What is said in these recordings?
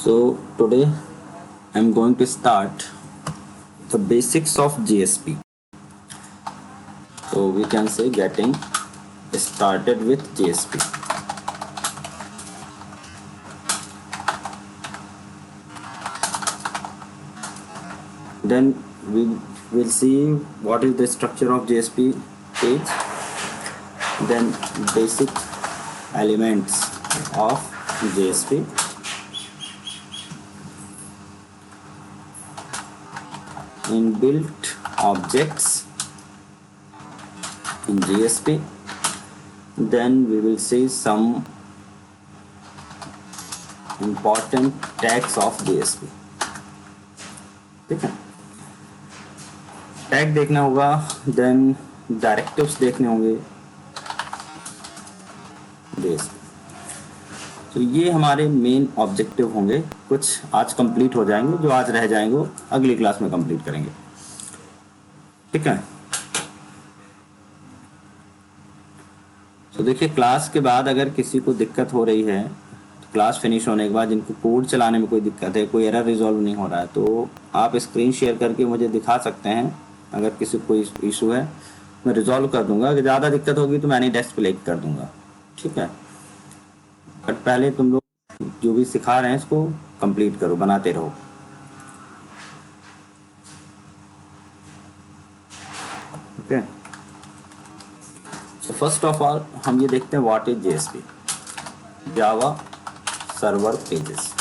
So today I'm going to start the basics of GSP. So we can say getting started with GSP. Then we will see what is the structure of GSP page, then basic elements of GSP, inbuilt objects in GSP. Then we will see some important tags of GSP. ठीक है, tag देखना होगा, then directives देखने होंगे GSP. तो ये हमारे main objective होंगे. कुछ आज कंप्लीट हो जाएंगे, जो आज रह जाएंगे वो अगली क्लास में कंप्लीट करेंगे. ठीक है. तो देखिए, क्लास के बाद अगर किसी को दिक्कत हो रही है, तो क्लास फिनिश होने के बाद जिनको कोड चलाने में कोई दिक्कत है, कोई एरर रिजॉल्व नहीं हो रहा है, तो आप स्क्रीन शेयर करके मुझे दिखा सकते हैं. अगर किसी को कोई इशू है मैं रिजॉल्व कर दूंगा. अगर ज़्यादा दिक्कत होगी तो मैं नहीं डेस्क प्ले कर दूंगा. ठीक है. बट पहले तुम लोग जो भी सिखा रहे हैं इसको कंप्लीट करो, बनाते रहो. ओके. तो फर्स्ट ऑफ ऑल हम ये देखते हैं what is JSP. Java server pages.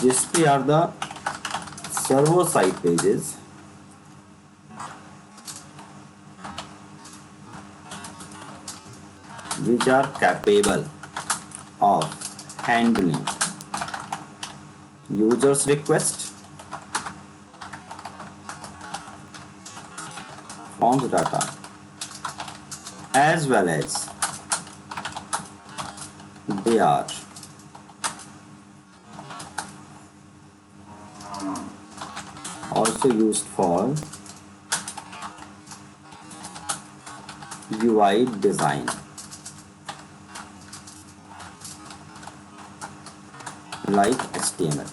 JSP are the server side pages which are capable of handling users request, forms data, as well as they are also used for UI design like HTML.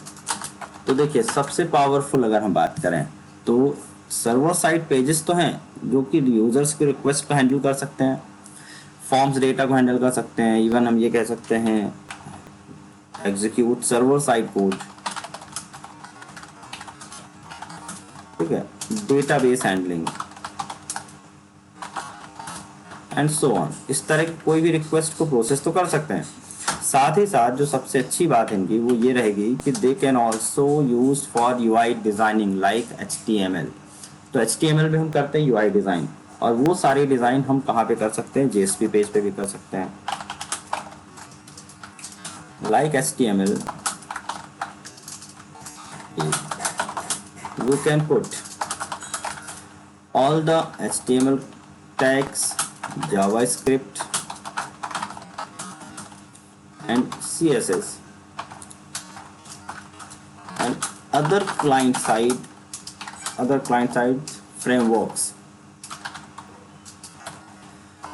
तो देखिए, सबसे powerful अगर हम बात करें तो server side pages तो हैं जो कि यूजर्स के रिक्वेस्ट को हैंडल कर सकते हैं, फॉर्म्स डेटा को हैंडल कर सकते हैं. इवन हम ये कह सकते हैं एग्जीक्यूट सर्वर साइड कोड. ठीक है. Database handling and so on. इस तरह की कोई भी रिक्वेस्ट को प्रोसेस तो कर सकते हैं. साथ ही साथ जो सबसे अच्छी बात है इनकी वो ये रहेगी कि they can also use for UI designing like HTML. तो HTML में हम करते हैं यूआई डिजाइन, और वो सारी डिजाइन हम कहाँ पे कर सकते हैं? JSP पेज पे भी कर सकते हैं. Like HTML we can put all the HTML tags, JavaScript and CSS and other client side frameworks.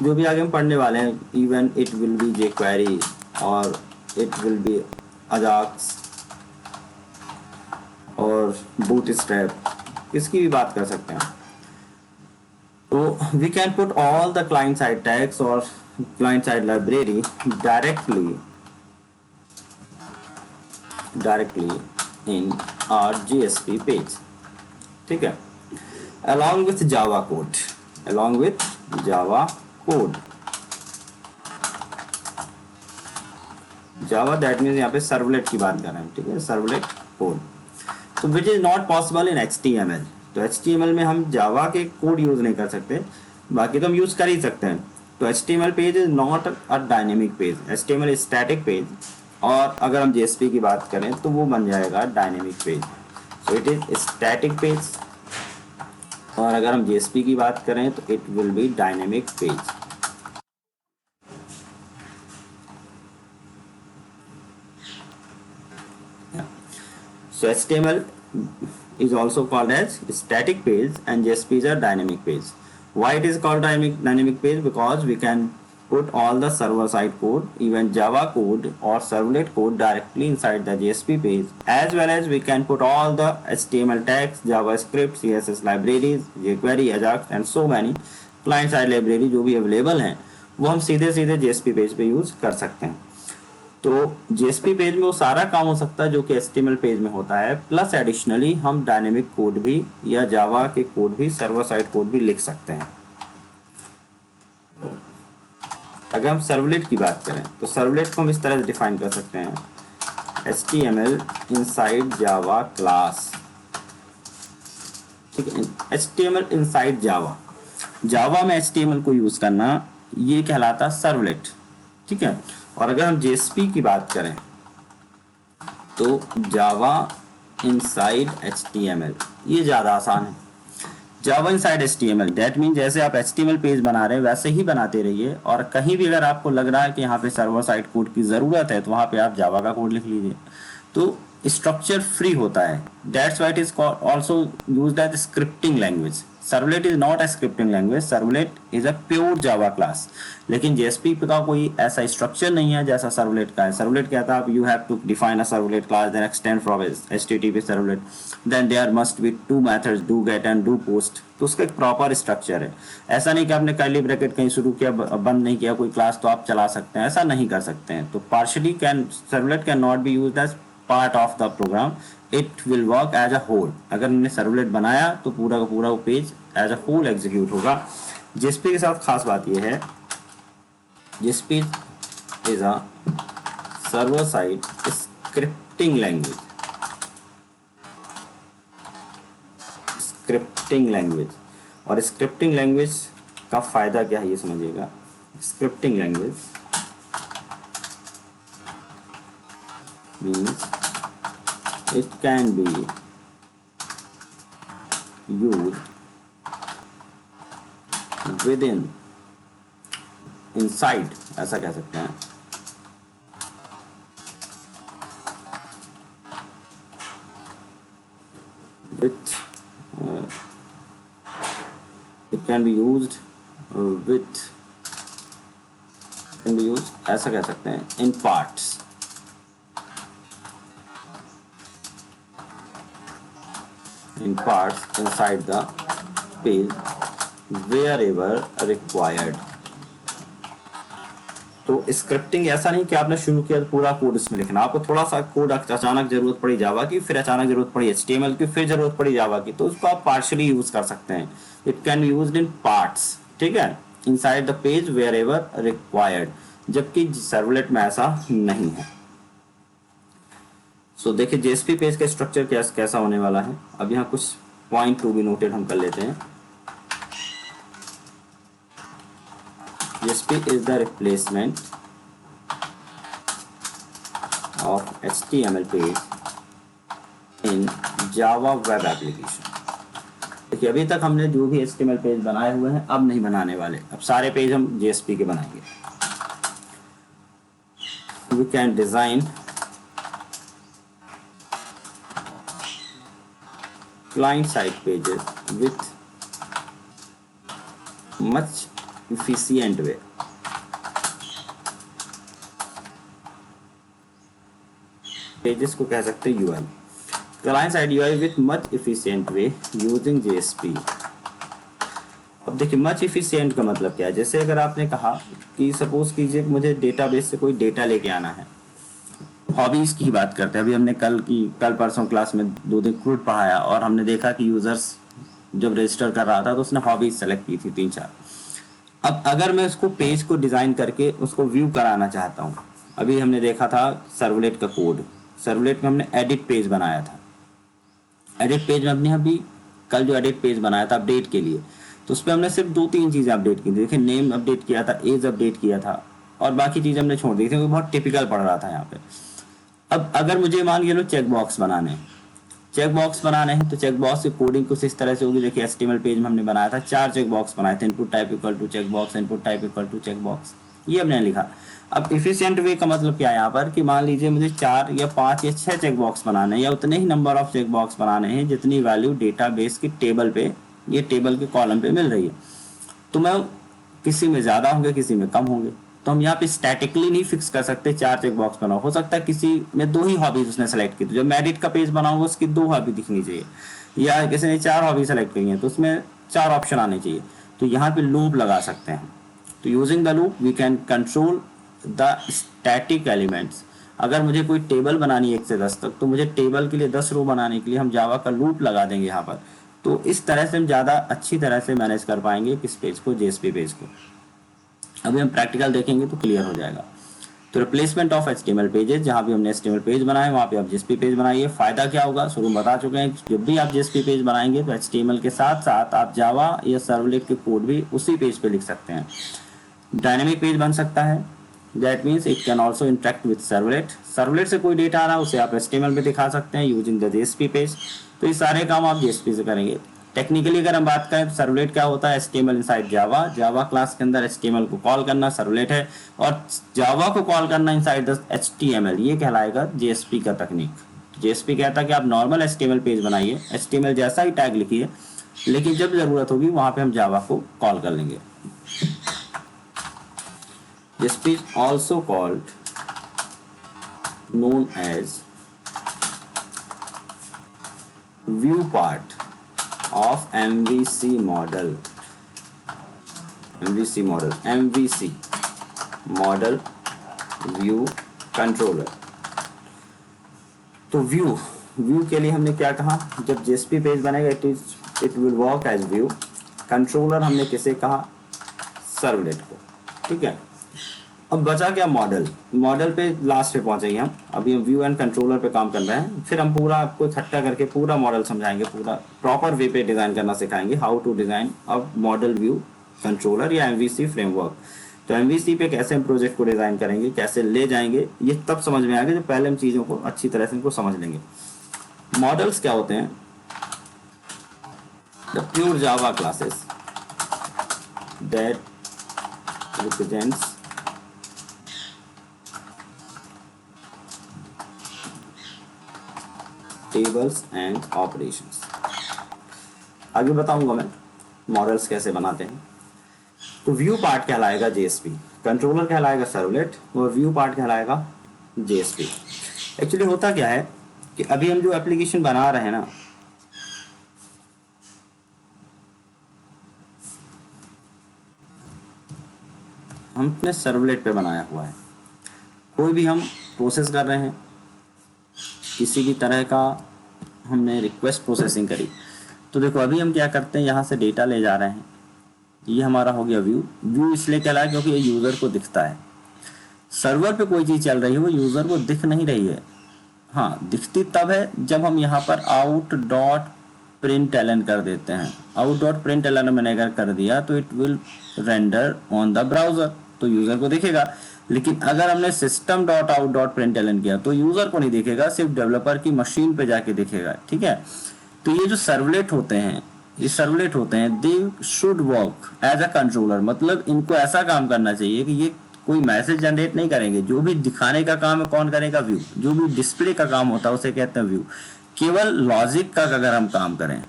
जो भी आगे हम पढ़ने वाले हैं, even it will be jQuery or it will be Ajax और बूटस्ट्रैप, इसकी भी बात कर सकते हैं. तो we can put all the client side tags और client side library directly in our JSP page. ठीक है. along with Java code. Java that means यहाँ पे सर्वलेट की बात कर रहे हैं. ठीक है. Servlet code. तो which is not possible in HTML. तो HTML में हम जावा के कोड यूज नहीं कर सकते, बाकी तो हम यूज कर ही सकते हैं. तो HTML page is not a dynamic page. HTML is static page, और अगर हम JSP की बात करें तो वो बन जाएगा dynamic page. So it is static page, और अगर हम JSP की बात करें तो it will B dynamic page. So HTML is also called as static page and JSP is a dynamic page. Why it is called dynamic page? Because we can put all the server-side code, even Java code or servlet code directly inside the JSP page, as well as we can put all the HTML tags, JavaScript, CSS libraries, jQuery, Ajax and so many client-side library जो भी available हैं वो हम सीधे सीधे JSP page पे use कर सकते हैं। तो JSP पेज में वो सारा काम हो सकता है जो कि HTML पेज में होता है, प्लस एडिशनली हम डायनेमिक कोड भी या जावा के कोड भी, सर्वर साइड कोड भी लिख सकते हैं। अगर हम सर्वलेट की बात करें तो सर्वलेट को हम इस तरह से डिफाइन कर सकते हैं, HTML इनसाइड जावा क्लास। ठीक है, HTML इनसाइड जावा, जावा में HTML को यूज करना ये कहलाता सर्वलेट। ठीक है, और अगर हम JSP की बात करें तो जावा इनसाइड HTML, ये ज्यादा आसान है। जावा इनसाइड HTML दैट मीन जैसे आप HTML पेज बना रहे हैं वैसे ही बनाते रहिए, और कहीं भी अगर आपको लग रहा है कि यहाँ पे सर्वर साइड कोड की जरूरत है तो वहां पे आप जावा का कोड लिख लीजिए, तो स्ट्रक्चर फ्री होता है। That's why it is also used as scripting language. Servlet is not a scripting language, servlet is a pure Java class. लेकिन JSP का कोई ऐसा स्ट्रक्चर नहीं है जैसा सर्वलेट का है। सर्वलेट कहता है आप you have to define a servlet class, then extend from HTTP servlet, then there must be two methods, do get and do post. तो उसका एक प्रॉपर स्ट्रक्चर है। ऐसा नहीं कि आपने कर्ली ब्रैकेट कहीं शुरू किया बंद नहीं किया कोई क्लास तो आप चला सकते हैं, ऐसा नहीं कर सकते हैं। तो partially can servlet can not be used as part of the program, it will work as a whole. अगर हमने सर्वलेट बनाया तो पूरा का पूरा वो page as a whole execute होगा। JSP के साथ खास बात यह है, JSP is a server side scripting language. Scripting language, और स्क्रिप्टिंग लैंग्वेज का फायदा क्या है ये समझिएगा। Scripting language means it can be used within, inside, ऐसा कह सकते हैं, with it can be used with, can be used, ऐसा कह सकते हैं, in parts। in parts inside the page wherever required। तो स्क्रिप्टिंग ऐसा नहीं कि आपने शुरू किया तो पूरा कोड इसमें लिखना, आपको थोड़ा सा कोड अचानक जरूरत पड़ी जावा की, फिर अचानक जरूरत पड़ी HTML की, फिर जरूरत पड़ी जावा की, तो उसको आप पार्शियली यूज कर सकते हैं। It can be used in parts, ठीक है, inside the page wherever required, जबकि सर्वलेट में ऐसा नहीं है। सो देखिए JSP पेज का स्ट्रक्चर कैसा होने वाला है। अब यहाँ कुछ पॉइंट टू बी नोटेड हम कर लेते हैं। JSP is the replacement of HTML page in Java web application. देखिए अभी तक हमने जो भी HTML पेज बनाए हुए हैं अब नहीं बनाने वाले, अब सारे पेज हम JSP के बनाएंगे। We can design client side pages with much efficient way। Pages को कह सकते हैं UI, client side UI with much efficient way using JSP। अब देखिए मच इफिशियंट का मतलब क्या है। जैसे अगर आपने कहा कि सपोज कीजिए मुझे डेटाबेस से कोई डेटा लेके आना है, हॉबीज की बात करते हैं। अभी हमने कल परसों क्लास में 2 दिन क्रूड पढ़ाया और हमने देखा कि यूजर्स जब रजिस्टर कर रहा था तो उसने हॉबीज सेलेक्ट की थी 3-4। अब अगर मैं उसको पेज को डिजाइन करके उसको व्यू कराना चाहता हूँ, अभी हमने देखा था सर्वलेट का कोड, सर्वलेट में हमने एडिट पेज बनाया था। एडिट पेज में हमने अभी कल जो एडिट पेज बनाया था अपडेट के लिए, तो उस पर हमने सिर्फ 2-3 चीजें अपडेट की थी। देखिए नेम अपडेट किया था, एज अपडेट किया था, और बाकी चीजें हमने छोड़ दी थी क्योंकि बहुत टिपिकल पड़ रहा था यहाँ पे। अब अगर मुझे मान के लो चेक बॉक्स बनाने हैं, तो चेक बॉक्स की कोडिंग कुछ इस तरह से होगी। देखिए HTML पेज में हमने बनाया था 4 चेक बॉक्स बनाए थे, input type equal to check box, input type equal to check box, ये हमने लिखा। अब इफिशिएंट वे का मतलब क्या है यहाँ पर कि मान लीजिए मुझे 4 या 5 या 6 चेक बॉक्स बनाने हैं, या उतने ही नंबर ऑफ चेक बॉक्स बनाने हैं जितनी वैल्यू डेटाबेस की टेबल पे, ये टेबल के कॉलम पे मिल रही है। तो मैं किसी में ज्यादा होंगे किसी में कम होंगे, तो हम यहाँ पे स्टैटिकली नहीं फिक्स कर सकते 4 चेक बॉक्स बनाओ, हो सकता है किसी में 2 ही हॉबीज उसने सेलेक्ट की, तो जब मैं एडिट का पेज बनाऊंगा उसकी 2 हॉबी दिखनी चाहिए, या किसी ने 4 हॉबी सेलेक्ट की है तो उसमें 4 ऑप्शन आने चाहिए, तो यहाँ पे लूप लगा सकते हैं। तो using the loop we can control the static elements. अगर मुझे कोई टेबल बनानी है 1 से 10 तक, तो मुझे टेबल के लिए 10 रो बनाने के लिए हम जावा का लूप लगा देंगे यहाँ पर। तो इस तरह से हम ज़्यादा अच्छी तरह से मैनेज कर पाएंगे किस पेज को, जेएसपी पेज को। अभी हम प्रैक्टिकल देखेंगे तो क्लियर हो जाएगा। तो रिप्लेसमेंट ऑफ एचटीएमएल पेजेस, जहाँ भी हमने एचटीएमएल पेज बनाए वहाँ पे आप जेएसपी पेज बनाइए। फायदा क्या होगा, शुरू में बता चुके हैं, जब भी आप जेएसपी पेज बनाएंगे तो एचटीएमएल के साथ साथ आप जावा या सर्वलेट के कोड भी उसी पेज पे लिख सकते हैं। डायनेमिक पेज बन सकता है, that means it can also interact with servlet. Servlet से कोई डेटा आ रहा है उसे आप एचटीएमएल में दिखा सकते हैं यूजिंग द जेएसपी पेज। तो ये सारे काम आप जेएसपी से करेंगे। टेक्निकली अगर हम बात करें तो सर्वलेट क्या होता है, एचटीएमएल इनसाइड जावा, जावा क्लास के अंदर एचटीएमएल को कॉल करना सर्वलेट है, और जावा को कॉल करना इनसाइड द एचटीएमएल, ये कहलाएगा जेएसपी का तकनीक। जेएसपी कहता है कि आप नॉर्मल एचटीएमएल पेज बनाइए, एचटीएमएल जैसा ही टैग लिखिए, लेकिन जब जरूरत होगी वहां पे हम जावा को कॉल कर लेंगे। JSP is also called known as view part of MVC model view controller. तो व्यू के लिए हमने क्या कहा, जब जेएसपी पेज बनेगा it will work as view. Controller हमने किसे कहा, सर्वलेट को, ठीक है। अब बचा क्या, मॉडल पे लास्ट पे पहुंचेंगे हम। अभी हम व्यू एंड कंट्रोलर पे काम कर रहे हैं, फिर हम पूरा आपको इकट्ठा करके पूरा मॉडल समझाएंगे, पूरा प्रॉपर वे पे डिजाइन करना सिखाएंगे, how to design a model view controller या एमवीसी फ्रेमवर्क। तो एमवीसी पे कैसे हम प्रोजेक्ट को डिजाइन करेंगे, कैसे ले जाएंगे, ये तब समझ में आएगा जब पहले हम चीजों को अच्छी तरह से इनको समझ लेंगे। मॉडल्स क्या होते हैं, the pure Java classes that represents tables and operations. आगे बताऊंगा मैं मॉडल्स कैसे बनाते हैं। तो व्यू पार्ट कहलाएगा जेएसपी, कंट्रोलर कहलाएगा सर्वलेट, और व्यू पार्ट कहलाएगा जेएसपी। एक्चुअली होता क्या है कि अभी हम जो एप्लीकेशन बना रहे हैं ना, हमने सर्वलेट पे बनाया हुआ है। कोई भी हम प्रोसेस कर रहे हैं, किसी भी तरह का हमने रिक्वेस्ट प्रोसेसिंग करी, तो देखो अभी हम क्या करते हैं, यहाँ से डेटा ले जा रहे हैं, ये हमारा हो गया व्यू इसलिए कहलाया क्योंकि ये यूज़र को दिखता है। सर्वर पे कोई चीज़ चल रही है वो यूज़र को दिख नहीं रही है, हाँ दिखती तब है जब हम यहाँ पर out.println कर देते हैं। out.println मैंने अगर कर दिया तो it will render on the browser, तो यूज़र को दिखेगा। लेकिन अगर हमने system.out.println किया तो यूजर को नहीं दिखेगा, सिर्फ डेवलपर की मशीन पे जाके दिखेगा, ठीक है। तो ये जो सर्वलेट होते हैं they should work as a controller, मतलब इनको ऐसा काम करना चाहिए कि ये कोई मैसेज जनरेट नहीं करेंगे। जो भी दिखाने का काम है कौन करेगा, व्यू। जो भी डिस्प्ले का काम होता है उसे कहते हैं व्यू। केवल लॉजिक का अगर हम काम करें,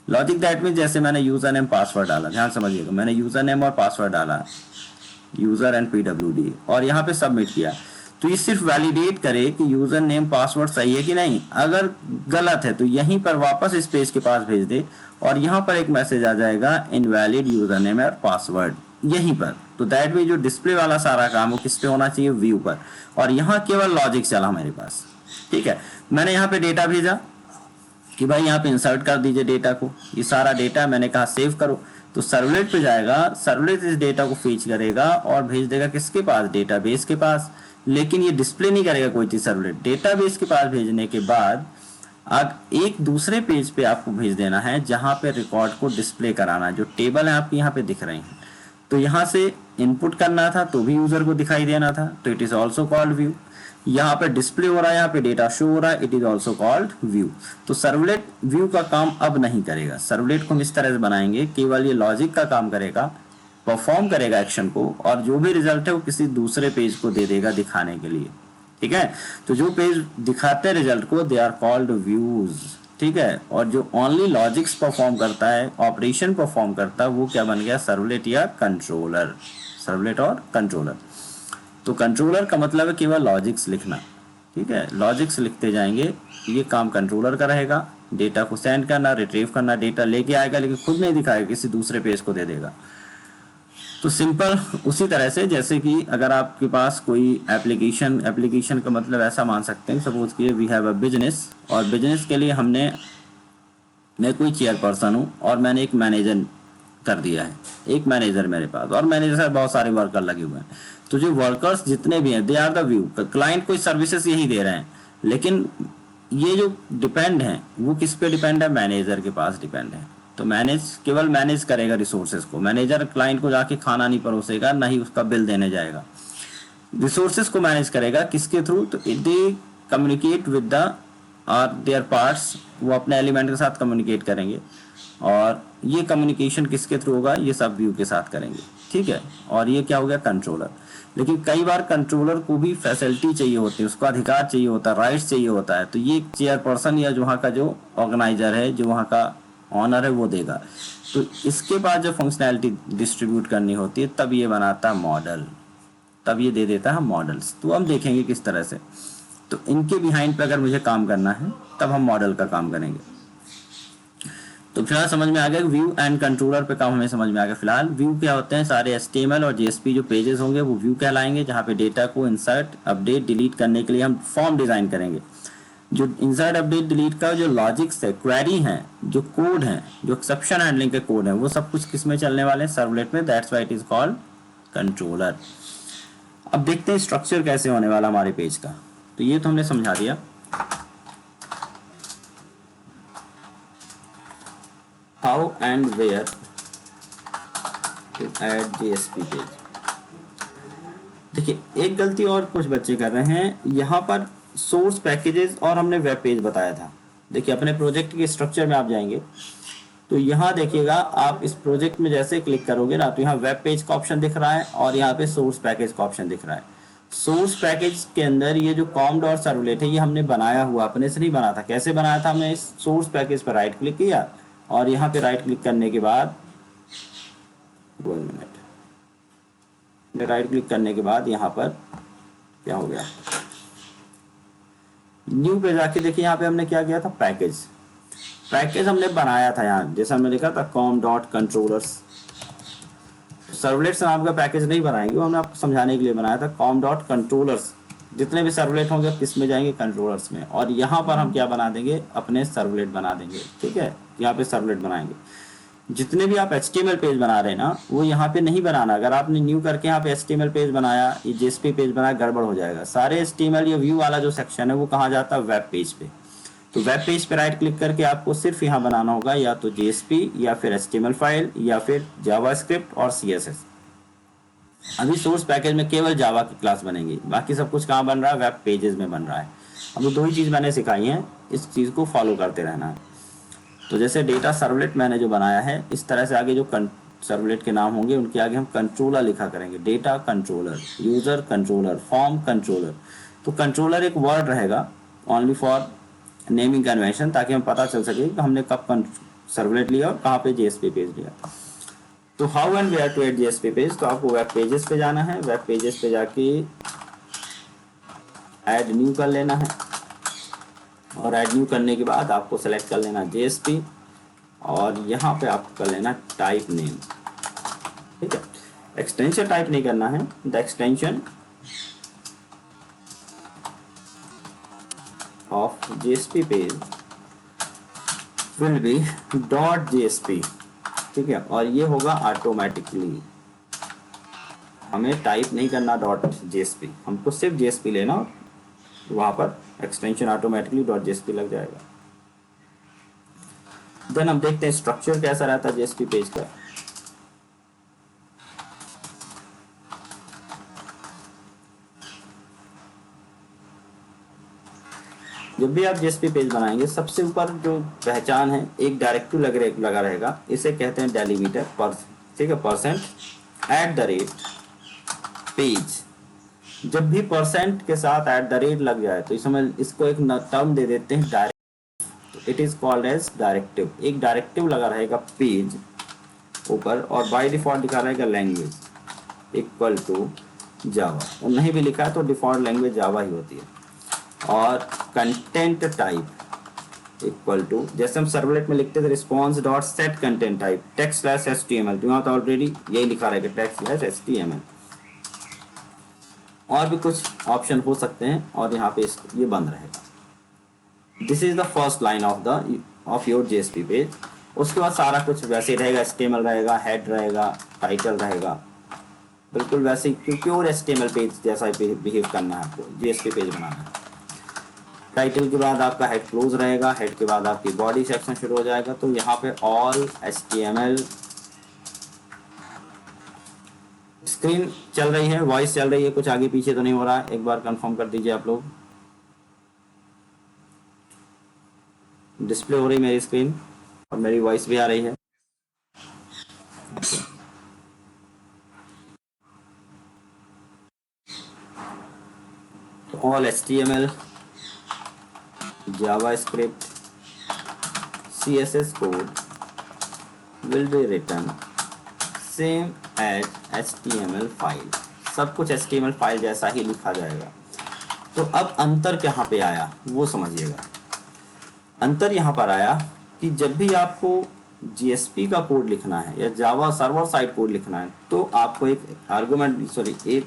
लॉजिक दैट मीन जैसे मैंने यूजर नेम पासवर्ड डाला, ध्यान समझिएगा, मैंने यूजर नेम और पासवर्ड डाला, यूजर एंड PWD, और यहाँ पे सबमिट किया, तो ये सिर्फ वैलिडेट करे कि यूजर नेम पासवर्ड सही है कि नहीं। अगर गलत है तो यहीं पर वापस इस पेज के पास भेज दे, और यहाँ पर एक मैसेज आ जाएगा इनवैलिड यूजर नेम और पासवर्ड, यहीं पर। तो दैट मीन जो डिस्प्ले वाला सारा काम वो किस पे होना चाहिए, व्यू पर, और यहाँ केवल लॉजिक चला हमारे पास, ठीक है। मैंने यहाँ पे डेटा भेजा कि भाई यहाँ पे इंसर्ट कर दीजिए डेटा को, ये सारा डेटा मैंने कहा सेव करो, तो सर्वलेट पे जाएगा, सर्वलेट इस डेटा को फीच करेगा और भेज देगा किसके पास, डेटाबेस के पास। लेकिन ये डिस्प्ले नहीं करेगा कोई चीज सर्वलेट, डेटाबेस के पास भेजने के बाद अब एक दूसरे पेज पे आपको भेज देना है जहां पे रिकॉर्ड को डिस्प्ले कराना है। जो टेबल है आपके यहाँ पे दिख रहे हैं, तो यहाँ से इनपुट करना था तो भी यूजर को दिखाई देना था, तो it is also called view. यहाँ पे डिस्प्ले हो रहा है, यहाँ पे डेटा शो हो रहा है, it is also called view. तो सर्वलेट व्यू का काम अब नहीं करेगा। सर्वलेट को हम इस तरह से बनाएंगे, केवल ये लॉजिक का काम करेगा, परफॉर्म करेगा एक्शन को, और जो भी रिजल्ट है वो किसी दूसरे पेज को दे देगा दिखाने के लिए, ठीक है। तो जो पेज दिखाते हैं रिजल्ट को दे आर कॉल्ड व्यूज, ठीक है। और जो ओनली लॉजिक्स परफॉर्म करता है, ऑपरेशन परफॉर्म करता है, वो क्या बन गया, सर्वलेट या कंट्रोलर, सर्वलेट और कंट्रोलर। तो कंट्रोलर का मतलब है केवल लॉजिक्स लिखना, ठीक है, लॉजिक्स लिखते जाएंगे, ये काम कंट्रोलर का रहेगा। डेटा को सेंड करना, रिट्रीव करना, डेटा लेके आएगा लेकिन खुद नहीं दिखाएगा, किसी दूसरे पेज को दे देगा। तो सिंपल उसी तरह से जैसे कि अगर आपके पास कोई एप्लीकेशन का मतलब ऐसा मान सकते हैं, सपोज कि वी हैव अ बिजनेस, और बिजनेस के लिए मैं कोई चेयरपर्सन हूँ और मैंने एक मैनेजर कर दिया है, एक मैनेजर मेरे पास, और मैनेजर से बहुत सारे वर्कर लगे हुए हैं। तो जो वर्कर्स जितने भी हैं, they are the view, client कोई सर्विसेज यही दे रहे हैं, लेकिन ये जो डिपेंड है वो किस पे डिपेंड है, मैनेजर के पास डिपेंड है। तो केवल मैनेज करेगा रिसोर्सेज को, मैनेजर क्लाइंट को जाके खाना नहीं परोसेगा, ना ही उसका बिल देने जाएगा, रिसोर्सेज को मैनेज करेगा किसके थ्रू, तो दे कम्युनिकेट विद द और देयर पार्ट्स, वो अपने एलिमेंट के साथ कम्युनिकेट करेंगे, और ये कम्युनिकेशन किसके थ्रू होगा, ये सब व्यू के साथ करेंगे, ठीक है। और ये क्या हो गया, कंट्रोलर। लेकिन कई बार कंट्रोलर को भी फैसिलिटी चाहिए होती है, उसको अधिकार चाहिए होता है, राइट्स चाहिए होता है, तो ये चेयरपर्सन या वहाँ का जो ऑर्गेनाइजर है, जो वहाँ का ऑनर है, वो देगा। तो इसके बाद जो फंक्शनैलिटी डिस्ट्रीब्यूट करनी होती है, तब ये बनाता है मॉडल, तब ये दे देता है मॉडल्स। तो हम देखेंगे किस तरह से, तो इनके बिहाइंड पे अगर मुझे काम करना है तब हम मॉडल का काम करेंगे। तो फिलहाल समझ में आ गया व्यू एंड कंट्रोलर पे काम हमें समझ में आ गया। फिलहाल व्यू क्या होते हैं, सारे HTML और JSP जो पेजेस होंगे वो व्यू कहलाएंगे, जहाँ पे डेटा को इंसर्ट, अपडेट, डिलीट करने के लिए हम फॉर्म डिजाइन करेंगे। जो इंसर्ट, अपडेट, डिलीट का जो लॉजिक्स है, क्वेरी है, जो कोड है, जो एक्सेप्शन हैंडलिंग के कोड है, वो सब कुछ किस में चलने वाले हैं, सर्वलेट में। That's why it is called controller. अब देखते हैं स्ट्रक्चर कैसे होने वाला हमारे पेज का। तो ये तो हमने समझा दिया। How and where to add JSP page. देखिए एक गलती और कुछ बच्चे कर रहे हैं, यहाँ पर सोर्स पैकेजेस और हमने वेब पेज बताया था। देखिए अपने प्रोजेक्ट के स्ट्रक्चर में आप जाएंगे तो यहाँ देखिएगा, आप इस प्रोजेक्ट में जैसे क्लिक करोगे ना, तो यहाँ वेब पेज का ऑप्शन दिख रहा है और यहाँ पे सोर्स पैकेज का ऑप्शन दिख रहा है। सोर्स पैकेज के अंदर ये जो कॉम डॉट सर्वलेट है, ये हमने बनाया हुआ, अपने से नहीं बना था। कैसे बनाया था, हमने इस सोर्स पैकेज पर राइट क्लिक किया और यहाँ पे राइट क्लिक करने के बाद, 1 मिनट, राइट क्लिक करने के बाद यहाँ पर क्या हो गया, न्यू पे जाके देखिए यहाँ पे हमने क्या किया था, पैकेज हमने बनाया था। यहाँ जैसा हमने लिखा था कॉम डॉट कंट्रोलर्स, सर्वलेट्स नाम का पैकेज नहीं बनाएंगे, वो हमने आपको समझाने के लिए बनाया था। कॉम डॉट कंट्रोलर्स, जितने भी सर्वलेट होंगे किस में जाएंगे, कंट्रोलर्स में। और यहाँ पर हम क्या बना देंगे, अपने सर्वलेट बना देंगे, ठीक है। यहाँ पे सर्वलेट बनाएंगे। जितने भी आप HTML पेज बना रहे हैं ना, वो यहाँ पे नहीं बनाना। अगर आपने न्यू करके यहाँ पे HTML पेज बनाया, ये JSP पेज बनाया, गड़बड़ हो जाएगा। सारे HTML या व्यू वाला जो सेक्शन है वो कहाँ जाता है, वेब पेज पे। तो वेब पेज पे राइट क्लिक करके आपको सिर्फ यहाँ बनाना होगा, या तो JSP या फिर HTML फाइल या फिर जावास्क्रिप्ट और CSS। अभी सोर्स पैकेज में केवल जावा की क्लास बनेगी, बाकी सब कुछ कहाँ बन रहा है, वेब पेजेस में बन रहा है। अब 2 ही चीज़ मैंने सिखाई हैं, इस चीज़ को फॉलो करते रहना है। तो जैसे डेटा सर्वलेट मैंने जो बनाया है, इस तरह से आगे जो सर्वलेट के नाम होंगे उनके आगे हम कंट्रोलर लिखा करेंगे। Data controller, user controller, form controller. तो कंट्रोलर एक वर्ड रहेगा ओनली फॉर नेमिंग कन्वेंशन, ताकि हम पता चल सके कि हमने कब सर्वलेट लिया और कहाँ पे JSP पेज लिया। तो how and where to add JSP page, तो आपको वेब पेजेस पे जाना है। वेब पेजेस पे जाके ऐड न्यू कर लेना है, और ऐड न्यू करने के बाद आपको सेलेक्ट कर लेना JSP, और यहाँ पे आपको कर लेना टाइप नेम, ठीक है। एक्सटेंशन टाइप नहीं करना है, the extension of JSP page will be .JSP, ठीक है। और ये होगा ऑटोमेटिकली, हमें टाइप नहीं करना .JSP, हमको सिर्फ JSP लेना, वहां पर एक्सटेंशन ऑटोमेटिकली .JSP लग जाएगा। देन हम देखते हैं स्ट्रक्चर कैसा रहता है JSP पेज का। जब भी आप JSP पेज बनाएंगे, सबसे ऊपर जो पहचान है, एक डायरेक्टिव लगा रहेगा, इसे कहते हैं डेलीमीटर, ठीक है, %@ पेज। जब भी % के साथ @ लग जाए तो इसमें इसको एक टर्म दे देते हैं directive. It is called as directive. एक डायरेक्टिव लगा रहेगा पेज ऊपर, और बाय डिफॉल्ट लिखा रहेगा लैंग्वेज इक्वल टू जावा, और नहीं भी लिखा है तो डिफ़ॉल्ट लैंग्वेज जावा ही होती है। और कंटेंट टाइप इक्वल टू, जैसे हम सर्वलेट में लिखते थे response dot set content type text slash HTML, तो यहाँ तो ऑलरेडी यही लिखा रहेगा टेक्स्ट स्लैश HTML। और भी कुछ ऑप्शन हो सकते हैं और यहाँ पे ये बंद रहेगा। This is the first line of your JSP page. उसके बाद सारा कुछ वैसे ही रहेगा, HTML रहेगा, हेड रहेगा, टाइटल रहेगा, बिल्कुल वैसे ही प्योर HTML पेज जैसा बिहेव करना है आपको, JSP पेज बनाना है। टाइटल के बाद आपका हेड क्लोज रहेगा, हेड के बाद आपकी बॉडी सेक्शन शुरू हो जाएगा। तो यहाँ पे ऑल HTML, स्क्रीन चल रही है, वॉइस चल रही है, कुछ आगे पीछे तो नहीं हो रहा है, एक बार कंफर्म कर दीजिए आप लोग। डिस्प्ले हो रही मेरी स्क्रीन और मेरी वॉइस भी आ रही है। तो all HTML, JavaScript, CSS code will be written same as HTML file, सब कुछ HTML फाइल जैसा ही लिखा जाएगा। तो अब अंतर कहाँ पे आया वो समझिएगा। अंतर यहाँ पर आया कि जब भी आपको JSP का कोड लिखना है या जावा सर्वर साइड कोड लिखना है तो आपको एक आर्गुमेंट एक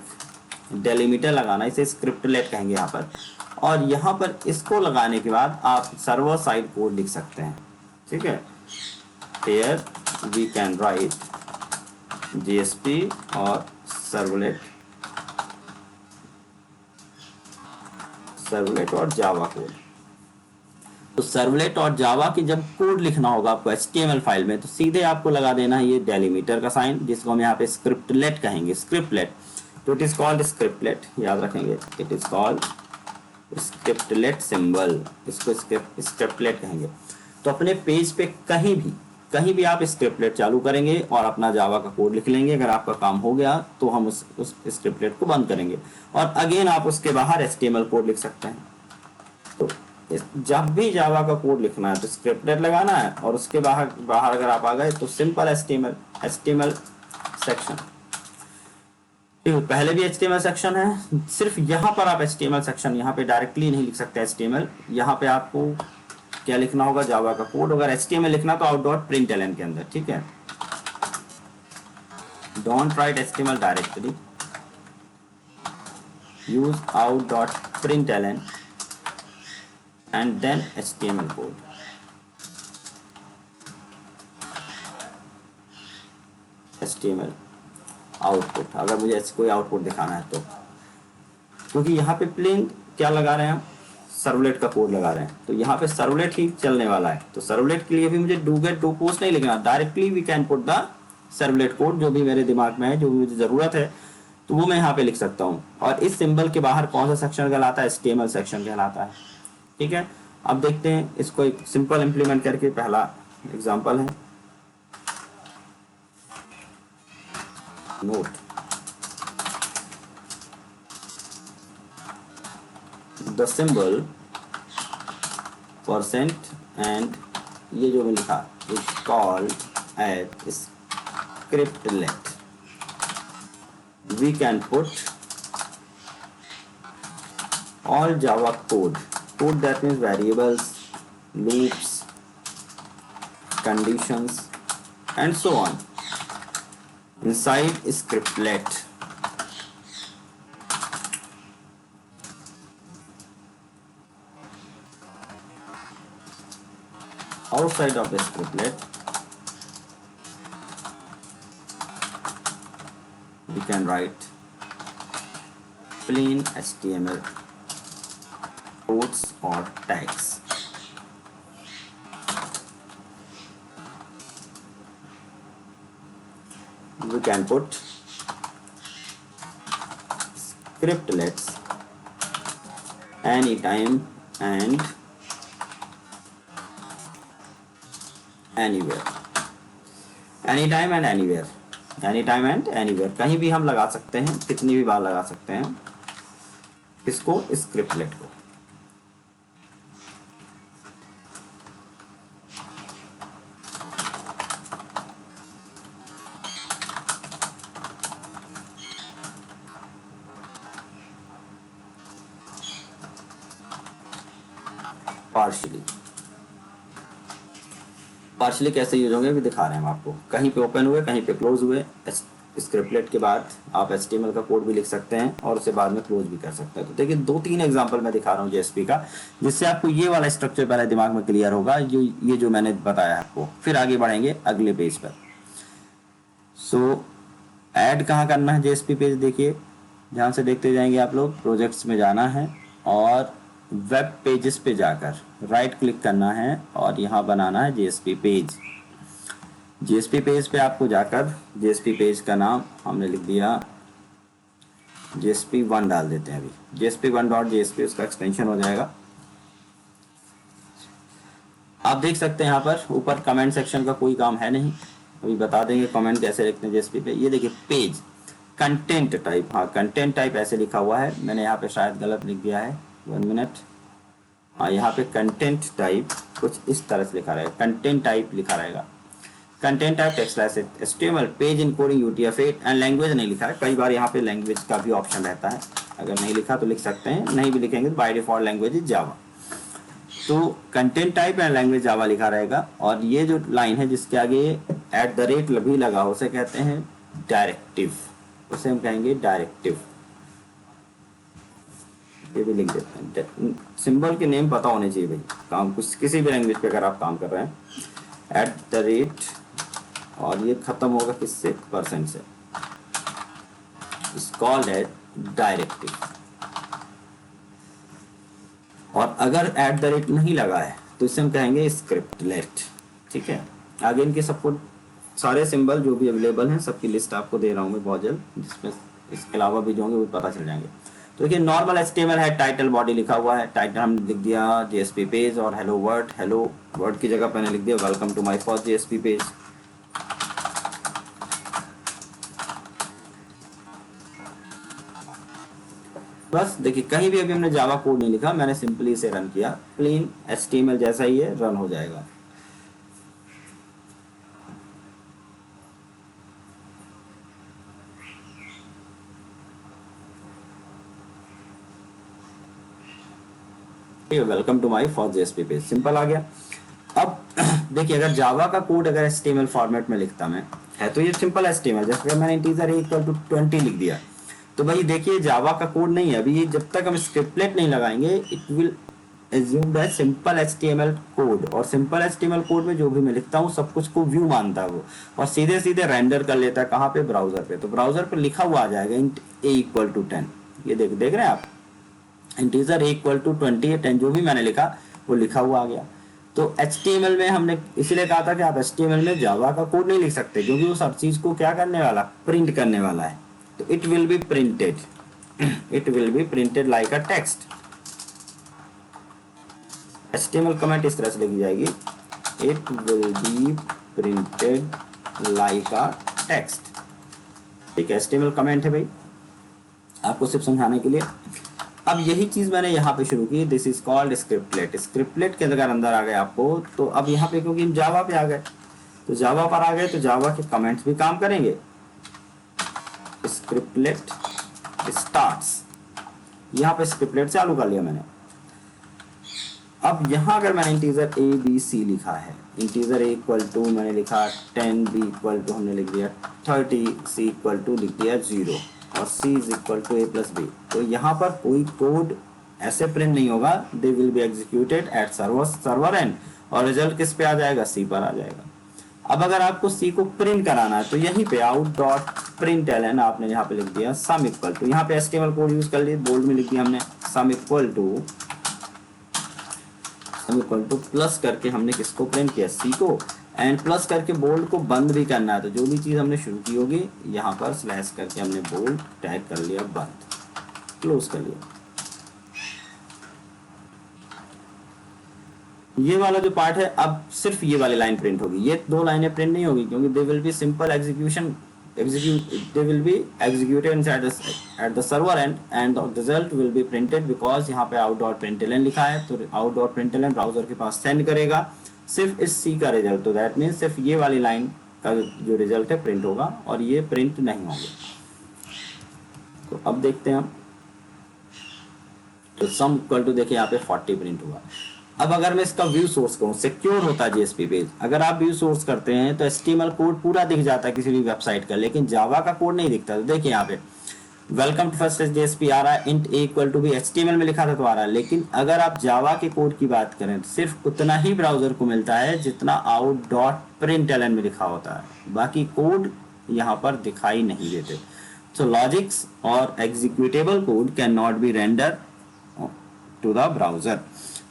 डेलिमीटर लगाना है, इसे स्क्रिप्टलेट कहेंगे यहाँ पर। और यहाँ पर इसको लगाने के बाद आप सर्वर साइड कोड लिख सकते हैं, ठीक है। Here we can write JSP और सर्वलेट और जावा कोड। तो सर्वलेट और जावा की जब कोड लिखना होगा आपको HTML फाइल में, तो सीधे आपको लगा देना है ये डेलीमीटर का साइन, जिसको हम यहाँ पे स्क्रिप्टलेट कहेंगे, स्क्रिप्टलेट। तो इट इज कॉल्ड स्क्रिप्टलेट, याद रखेंगे, it is called scriptlet symbol, इसको स्क्रिप्टलेट कहेंगे। तो अपने पेज पे कहीं भी आप स्क्रिप्टलेट चालू करेंगे और अपना जावा का कोड लिख लेंगे। अगर आपका काम हो गया तो हम उस स्क्रिप्टलेट को बंद करेंगे और अगेन आप उसके बाहर HTML कोड लिख सकते हैं। तो जब भी जावा का कोड लिखना है तो स्क्रिप्टलेट लगाना है, और उसके बाहर अगर आप आ गए तो सिंपल HTML सेक्शन। पहले भी HTML सेक्शन है, सिर्फ यहाँ पर आप HTML सेक्शन यहाँ पे डायरेक्टली नहीं लिख सकते HTML। यहाँ पे आपको क्या लिखना होगा, जावा का कोड। अगर HTML लिखना तो out.println के अंदर, ठीक है। Don't write HTML directly, use out.println and then HTML code। HTML output, अगर मुझे कोई आउटपुट दिखाना है तो, क्योंकि यहाँ पे प्लेन क्या लगा रहे हैं हम, सर्वलेट का कोड लगा रहे हैं, तो यहाँ पे सर्वलेट ही चलने वाला है। तो सर्वलेट के लिए भी मुझे डू पोस्ट नहीं लिखना, directly we can put the servlet code, जो भी मेरे दिमाग में है, जो भी मुझे ज़रूरत है, तो वो मैं यहाँ पे लिख सकता हूँ। और इस सिंबल के बाहर कौन सा सेक्शन कहलाता है, HTML सेक्शन कहलाता है, ठीक है। अब देखते हैं इसको एक सिंपल इंप्लीमेंट करके। पहला एग्जांपल है note, the symbol percent and ये जो मैं लिखा is called as scriptlet. We can put all Java code that means variables, loops, conditions and so on inside scriptlet। outside of the scriptlet we can write plain HTML codes or tags। We can put scriptlets anytime and anywhere, anytime and anywhere, anytime and anywhere, कहीं भी हम लगा सकते हैं, कितनी भी बार लगा सकते हैं इसको, स्क्रिप्टलेट को। पार्शियली। पार्शियली कैसे यूज होंगे भी दिखा रहे हैं हम आपको। कहीं पे ओपन हुए, कहीं पे क्लोज हुए। स्क्रिप्टलेट के बाद आप HTML का कोड भी लिख सकते हैं और उसे बाद में क्लोज भी कर सकते हैं। तो देखिए 2-3 एग्जांपल मैं दिखा रहा हूँ JSP का, जिससे आपको ये वाला स्ट्रक्चर पहले दिमाग में क्लियर होगा, ये जो मैंने बताया आपको। फिर आगे बढ़ेंगे अगले पेज पर। सो ऐड कहाँ करना है JSP पेज, देखिए ध्यान से देखते जाएंगे आप लोग। प्रोजेक्ट्स में जाना है और वेब पेजेस पे जाकर राइट क्लिक करना है और यहाँ बनाना है JSP पेज। JSP पेज पे आपको जाकर JSP पेज का नाम हमने लिख दिया JSP1 डाल देते हैं अभी। JSP1.jsp उसका एक्सटेंशन हो जाएगा। आप देख सकते हैं यहाँ पर ऊपर कमेंट सेक्शन का कोई काम है नहीं, अभी बता देंगे कमेंट कैसे लिखते हैं JSP पे। ये देखिए पेज कंटेंट टाइप, हाँ कंटेंट टाइप ऐसे लिखा हुआ है, मैंने यहाँ पे शायद गलत लिख दिया है, 1 मिनट। हाँ यहाँ पे कंटेंट टाइप कुछ इस तरह से लिखा रहेगा, कंटेंट टाइप लिखा रहेगा। Content type text HTML page encoding UTF-8 and language नहीं लिखा है। कई बार यहाँ पे लैंग्वेज का भी ऑप्शन रहता है, अगर नहीं लिखा तो लिख सकते हैं, नहीं भी लिखेंगे तो by default language is Java. तो content type and language Java लिखा रहेगा। और ये जो लाइन है जिसके आगे @ भी लगा हो, उसे कहते हैं डायरेक्टिव, उसे हम कहेंगे डायरेक्टिव। ये भी लिख देते हैं। सिंबल के नेम पता होने चाहिए भाई, काम कुछ किसी भी लैंग्वेज पे अगर आप काम कर रहे हैं। @ और ये खत्म होगा किससे, % से। It's called as directive. और अगर @ नहीं लगा है तो इसे हम कहेंगे स्क्रिप्टलेट। ठीक है, आगे इनके सबको सारे सिंबल जो भी अवेलेबल हैं सबकी लिस्ट आपको दे रहा हूँ मैं बहुत जल्द, जिसमें इसके अलावा भी जो होंगे वो पता चल जाएंगे। तो देखिए नॉर्मल HTML है, टाइटल बॉडी लिखा हुआ है। टाइटल हम लिख दिया JSP पेज और हेलो वर्ड की जगह मैंने लिख दिया welcome to my first JSP page. बस देखिए कहीं भी अभी हमने जावा कोड नहीं लिखा, मैंने सिंपली इसे रन किया, प्लेन HTML जैसा ही है, रन हो जाएगा। Welcome to my first JSP page, simple आ गया। अब देखिए अगर जावा का कोड अगर HTML फॉर्मेट में लिखता मैं, है तो ये सिंपल HTML, जैसे मैंने इंटीजर =20 लिख दिया, तो भाई देखिए जावा का कोड नहीं है अभी। ये जब तक हम स्क्रिप्टलेट नहीं लगाएंगे it will assumed as simple HTML code. और सिंपल HTML कोड में जो भी मैं लिखता हूँ सब कुछ को व्यू मानता है वो, और सीधे सीधे रेंडर कर लेता है। कहाँ पे, ब्राउजर पे। तो ब्राउजर पे लिखा हुआ आ जाएगा int a=10। ये देख रहे हैं आप, इंटीजर a=20 10 जो भी मैंने लिखा वो लिखा हुआ आ गया। तो HTML में हमने इसीलिए कहा था कि आप HTML में जावा का कोड नहीं लिख सकते, क्योंकि वो सब चीज को क्या करने वाला, प्रिंट करने वाला है। तो it will be printed like a text. HTML comment इस तरह से लिखी जाएगी, it will be printed like a text. ठीक है, HTML कमेंट है भाई, आपको सिर्फ समझाने के लिए। अब यही चीज मैंने यहाँ पे शुरू की, this is called scriptlet. Scriptlet के अगर अंदर आ गए आपको, तो अब यहाँ पे क्योंकि हम जावा पे आ गए, तो जावा पर आ गए तो जावा के कमेंट्स भी काम करेंगे। स्क्रिप्टलेट स्टार्ट्स, यहाँ पे स्क्रिप्टलेट चालू कर लिया मैंने। अब यहाँ अगर मैंने इंटीजर ABC लिखा है, इंटीजर A मैंने लिखा 10, B हमने लिख दिया 30, C लिख दिया 0 और C =A+B। तो यहाँ पर कोई कोड ऐसे प्रिंट नहीं होगा, they will be executed eight server and, और रिजल्ट किस पे आ जाएगा, C पर आ जाएगा। अब अगर आपको C को प्रिंट कराना है तो यहीं पे out.println आपने यहाँ पे लिख दिया सम इक्वल टू, यहाँ पे HTML कोड यूज कर लिए, बोल्ड में लिख दिया हमने सम इक्वल टू प्लस करके हमने किसको प्रिंट किया, C को, एंड प्लस करके बोल्ड को बंद भी करना है। तो जो भी चीज हमने शुरू की होगी यहाँ पर स्लैश करके हमने बोल्ड टैग कर लिया, बंद, क्लोज कर लिया। ये वाला जो पार्ट है, अब सिर्फ ये वाली लाइन प्रिंट होगी, ये 2 लाइनें प्रिंट नहीं होगी, क्योंकि they will be simple they will be executed at the server and the result will be printed, because यहाँ पे out.println लिखा है। तो out.println ब्राउजर के पास सेंड करेगा सिर्फ इस C का रिजल्ट। तो दैट मीन्स सिर्फ ये वाली लाइन का जो रिजल्ट है प्रिंट होगा, और ये प्रिंट नहीं होंगे। तो अब देखते हैं हम, तो सम इक्वल टू देखिए यहाँ पे 40 प्रिंट हुआ। अब अगर मैं इसका व्यू सोर्स कहूँ, सिक्योर होता है जेएसपी पेज। अगर आप व्यू सोर्स करते हैं तो एचटीएमएल कोड पूरा दिख जाता है किसी भी वेबसाइट का, लेकिन जावा का कोड नहीं दिखता। तो देखिए यहाँ पे वेलकम टू फर्स्ट जेएसपी आ रहा है, इंट ए इक्वल टू भी एचटीएमएल में लिखा था तो आ रहा है। लेकिन अगर आप जावा के कोड की बात करें तो सिर्फ उतना ही ब्राउजर को मिलता है जितना आउट डॉट प्रिंटलन में लिखा होता है, बाकी कोड यहाँ पर दिखाई नहीं देते। So logics or executable code cannot be rendered to the browser.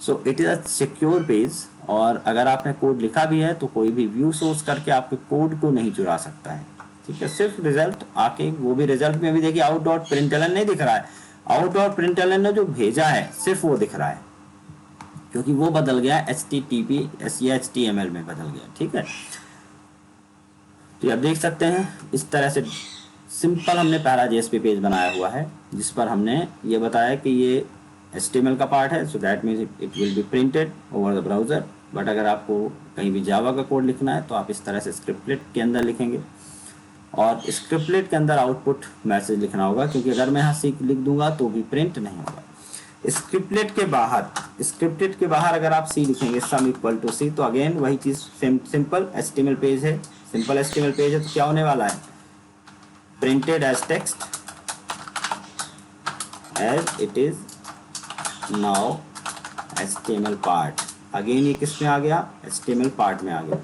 So it is a secure page। और अगर आपने कोड लिखा भी है तो कोई भी व्यू सोर्स करके आपके कोड को नहीं चुरा सकता है, ठीक है। सिर्फ रिजल्ट आके, वो भी रिजल्ट में भी देखिए आउट डॉट प्रिंटलन नहीं दिख रहा है, आउट डॉट प्रिंटलन ने जो भेजा है सिर्फ वो दिख रहा है, क्योंकि वो बदल गया HTTP या HTML में बदल गया, ठीक है। तो आप देख सकते हैं इस तरह से सिंपल हमने पहला जेएसपी पेज बनाया हुआ है, जिस पर हमने ये बताया कि ये HTML का पार्ट है, so that means it will be printed over the browser. But अगर आपको कहीं भी जावा का कोड लिखना है तो आप इस तरह से स्क्रिप्टलेट के अंदर लिखेंगे, और स्क्रिप्टलेट के अंदर आउटपुट मैसेज लिखना होगा, क्योंकि अगर मैं यहाँ सी लिख दूंगा तो भी प्रिंट नहीं होगा। स्क्रिप्टलेट के बाहर अगर आप सी लिखेंगे सम इक्वल टू सी, तो अगेन वही चीज़ सिंपल HTML पेज है, सिंपल HTML पेज है, तो क्या होने वाला है, printed as text as it is now HTML part। Again ये किस में आ गया, HTML पार्ट में आ गया।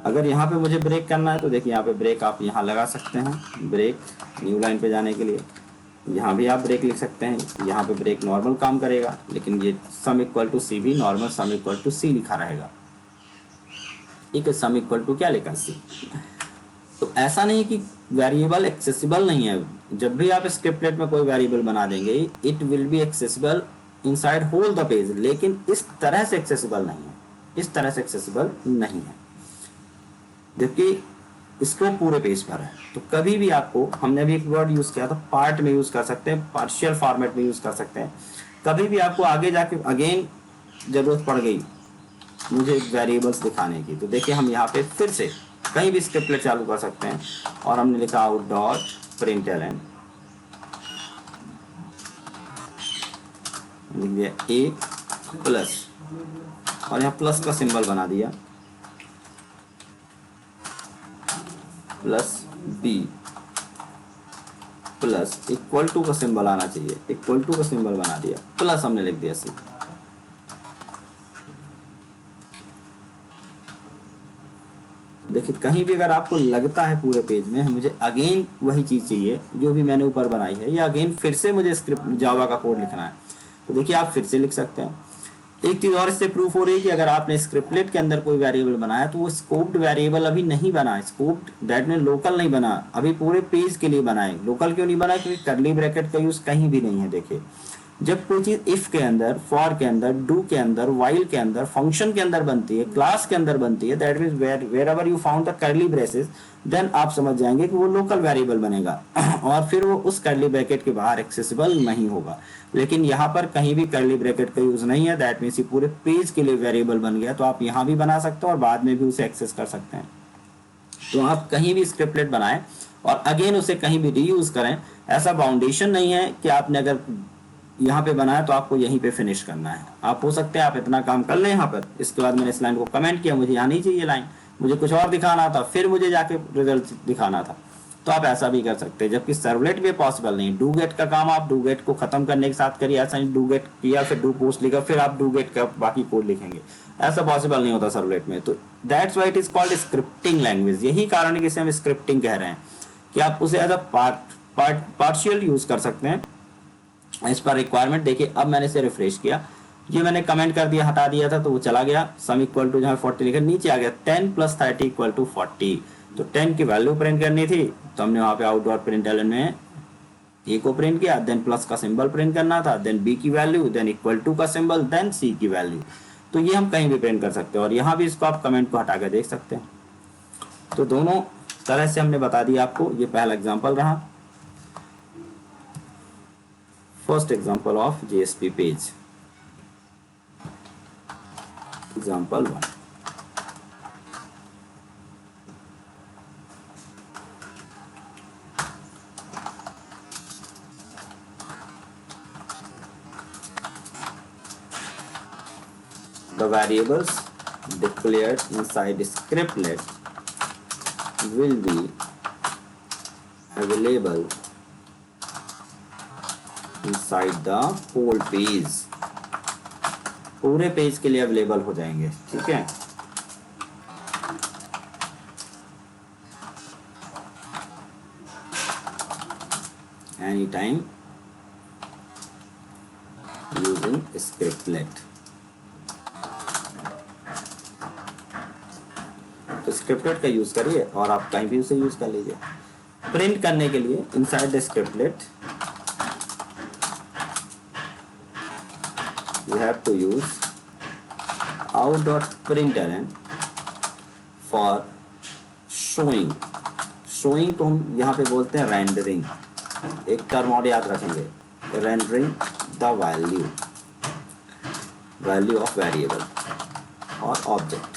अगर यहाँ पे मुझे ब्रेक करना है तो देखिए यहाँ पे ब्रेक आप यहाँ लगा सकते हैं, ब्रेक न्यू लाइन पे जाने के लिए यहाँ भी आप ब्रेक लिख सकते हैं। यहाँ पे ब्रेक नॉर्मल काम करेगा, लेकिन ये सम इक्वल टू सी भी नॉर्मल सम इक्वल टू सी लिखा रहेगा, ठीक है। सम इक्वल टू क्या लिखा, सी। तो ऐसा नहीं कि वेरिएबल एक्सेसिबल नहीं है, जब भी आप स्क्रिप्टलेट में कोई वेरिएबल बना देंगे it will be accessible inside whole the page, लेकिन इस तरह से एक्सेसिबल नहीं है, इस तरह से एक्सेसिबल नहीं है, जबकि इसको पूरे पेज पर है। तो कभी भी आपको, हमने भी एक वर्ड यूज किया था, पार्ट में यूज कर सकते हैं, पार्शियल फॉर्मेट में यूज कर सकते हैं। कभी भी आपको आगे जाके अगेन जरूरत पड़ गई मुझे वेरिएबल्स दिखाने की, तो देखिए हम यहाँ पे फिर से कहीं भी स्क्रिप्टलेट चालू कर सकते हैं, और हमने लिखा आउट डॉट प्रिंटलन, लिख दिया ए प्लस, और यहाँ प्लस का सिंबल बना दिया, plus B plus equal to का सिंबल आना चाहिए, इक्वल टू का सिंबल बना दिया, प्लस हमने लिख दिया सी। देखिए कहीं भी अगर आपको लगता है पूरे पेज में मुझे अगेन वही चीज़ चाहिए जो भी मैंने ऊपर बनाई है, या अगेन फिर से मुझे स्क्रिप्ट जावा का कोड लिखना है, तो देखिए आप फिर से लिख सकते हैं। एक चीज़ और इससे प्रूफ हो रही है कि अगर आपने स्क्रिप्टलेट के अंदर कोई वेरिएबल बनाया तो वो स्कोप्ड वेरिएबल अभी नहीं बना, स्कोप्ड दैट मीन लोकल नहीं बना, अभी पूरे पेज के लिए बना है। लोकल क्यों नहीं बना, क्योंकि कर्ली ब्रैकेट का यूज़ कहीं भी नहीं है। देखिए जब कोई चीज इफ के अंदर, फॉर के अंदर, डू के अंदर, वाइल के अंदर, फंक्शन के अंदर बनती है, क्लास के अंदर बनती है, that means wherever you found the curly braces, then आप समझ जाएंगे कि वो लोकल वेरिएबल बनेगा और फिर वो उस कर्ली ब्रैकेट के बाहर एक्सेसिबल नहीं होगा। लेकिन यहाँ पर कहीं भी कर्ली ब्रैकेट का यूज नहीं है, दैट मीन्स ये पूरे पेज के लिए वेरिएबल बन गया, तो आप यहाँ भी बना सकते हो और बाद में भी उसे एक्सेस कर सकते हैं। तो आप कहीं भी स्क्रिप्टलेट बनाएं और अगेन उसे कहीं भी रीयूज करें, ऐसा बाउंडेशन नहीं है कि आपने अगर यहाँ पे बनाया तो आपको यहीं पे फिनिश करना है। आप हो सकते हैं आप इतना काम कर लें यहाँ पर, इसके बाद मैंने इस लाइन को कमेंट किया, मुझे यहाँ नहीं चाहिए लाइन, मुझे कुछ और दिखाना था, फिर मुझे जाके रिजल्ट दिखाना था, तो आप ऐसा भी कर सकते हैं। जबकि सर्वलेट में पॉसिबल नहीं। डू गेट का काम आप डू गेट को खत्म करने के साथ करिए, ऐसा नहीं डू गेट किया फिर डू पोस्ट लिखा फिर आप डू गेट का बाकी कोड लिखेंगे, ऐसा पॉसिबल नहीं होता सर्वलेट में। तो that's why it is called scripting language. यही कारण है कि इसे हम स्क्रिप्टिंग कह रहे हैं, कि आप उसे एज अ पार्शियल यूज कर सकते हैं इस पर रिक्वायरमेंट। देखिए अब मैंने इसे रिफ्रेश किया, ये मैंने कमेंट कर दिया, हटा दिया था तो वो चला गया, सम इक्वल टू जहाँ 40 लिखा नीचे आ गया 10 + 30 इक्वल टू 40। तो 10 की वैल्यू प्रिंट करनी थी तो हमने वहाँ पे आउट डॉट प्रिंटलन में ए को प्रिंट किया, देन प्लस का सिंबल प्रिंट करना था, देन बी की वैल्यू, देन इक्वल टू का सिंबल, देन सी की वैल्यू। तो ये हम कहीं भी प्रिंट कर सकते हैं और यहाँ भी इसको आप कमेंट को हटा कर देख सकते हैं। तो दोनों तरह से हमने बता दिया आपको। ये पहला एग्जाम्पल रहा, first example of JSP page, example 1। the variables declared inside scriptlet will be available inside the whole page, पूरे पेज के लिए अवेलेबल हो जाएंगे, ठीक है। Any time using scriptlet. तो स्क्रिप्टलेट का यूज करिए और आप कहीं भी उसे यूज कर लीजिए। प्रिंट करने के लिए inside the scriptlet you have to use out.println for showing। showing को हम यहाँ पे बोलते हैं रेंडरिंग। एक टर्म और याद रखेंगे, rendering the value of variable और ऑब्जेक्ट।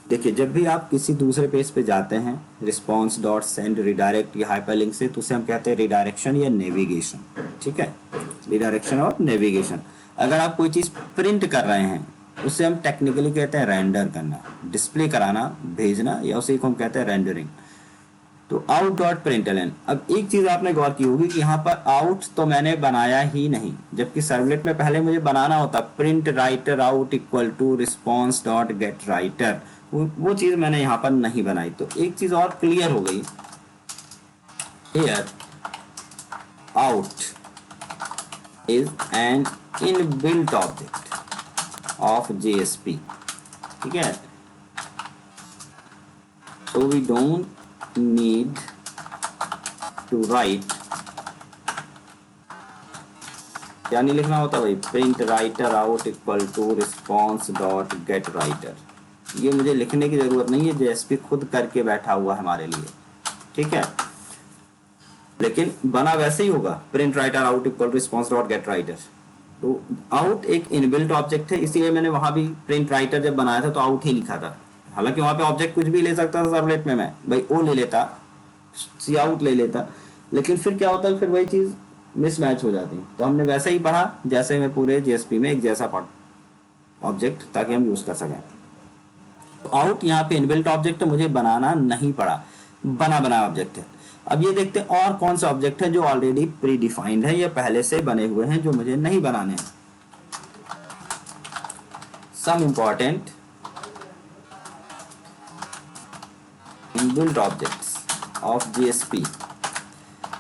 देखिए, जब भी आप किसी दूसरे पेज पे जाते हैं रिस्पॉन्स डॉट सेंड रिडायरेक्ट या हाइपरलिंक से, तो उसे हम कहते हैं रिडायरेक्शन या नेविगेशन, ठीक है। रिडायरेक्शन और नेविगेशन। अगर आप कोई चीज़ प्रिंट कर रहे हैं उसे हम टेक्निकली कहते हैं रेंडर करना, डिस्प्ले कराना, भेजना, या उसे को हम कहते हैं रेंडरिंग। तो आउट डॉट प्रिंटलन। अब एक चीज़ आपने गौर की होगी कि यहाँ पर आउट तो मैंने बनाया ही नहीं, जबकि सर्वलेट में पहले मुझे बनाना होता print writer out equal to response dot get writer. वो चीज़ मैंने यहाँ पर नहीं बनाई। तो एक चीज़ और क्लियर हो गई, here out is an inbuilt object of JSP, ठीक है। So we don't need to write, क्या नहीं लिखना होता भाई, print writer out equal to response dot get writer. ये मुझे लिखने की जरूरत नहीं है, JSP खुद करके बैठा हुआ है हमारे लिए, ठीक है। लेकिन बना वैसे ही होगा, print writer out equal response dot get writer. तो आउट एक इनबिल्ट ऑब्जेक्ट है, इसीलिए मैंने वहां भी प्रिंट राइटर जब बनाया था तो आउट ही लिखा था। हालांकि वहां पे ऑब्जेक्ट कुछ भी ले सकता था सर्वलेट में, मैं भाई ओ ले लेता, सी आउट ले लेता, लेकिन फिर क्या होता है, फिर वही चीज मिसमैच हो जाती है। तो हमने वैसे ही पढ़ा जैसे में पूरे JSP में एक जैसा ऑब्जेक्ट, ताकि हम यूज कर सकें। तो आउट यहाँ पे इनबिल्ट ऑब्जेक्ट है, मुझे बनाना नहीं पड़ा, बना ऑब्जेक्ट है। अब ये देखते हैं और कौन सा ऑब्जेक्ट है जो ऑलरेडी प्री डिफाइंड है या पहले से बने हुए हैं, जो मुझे नहीं बनाने हैं। Some important inbuilt objects of JSP।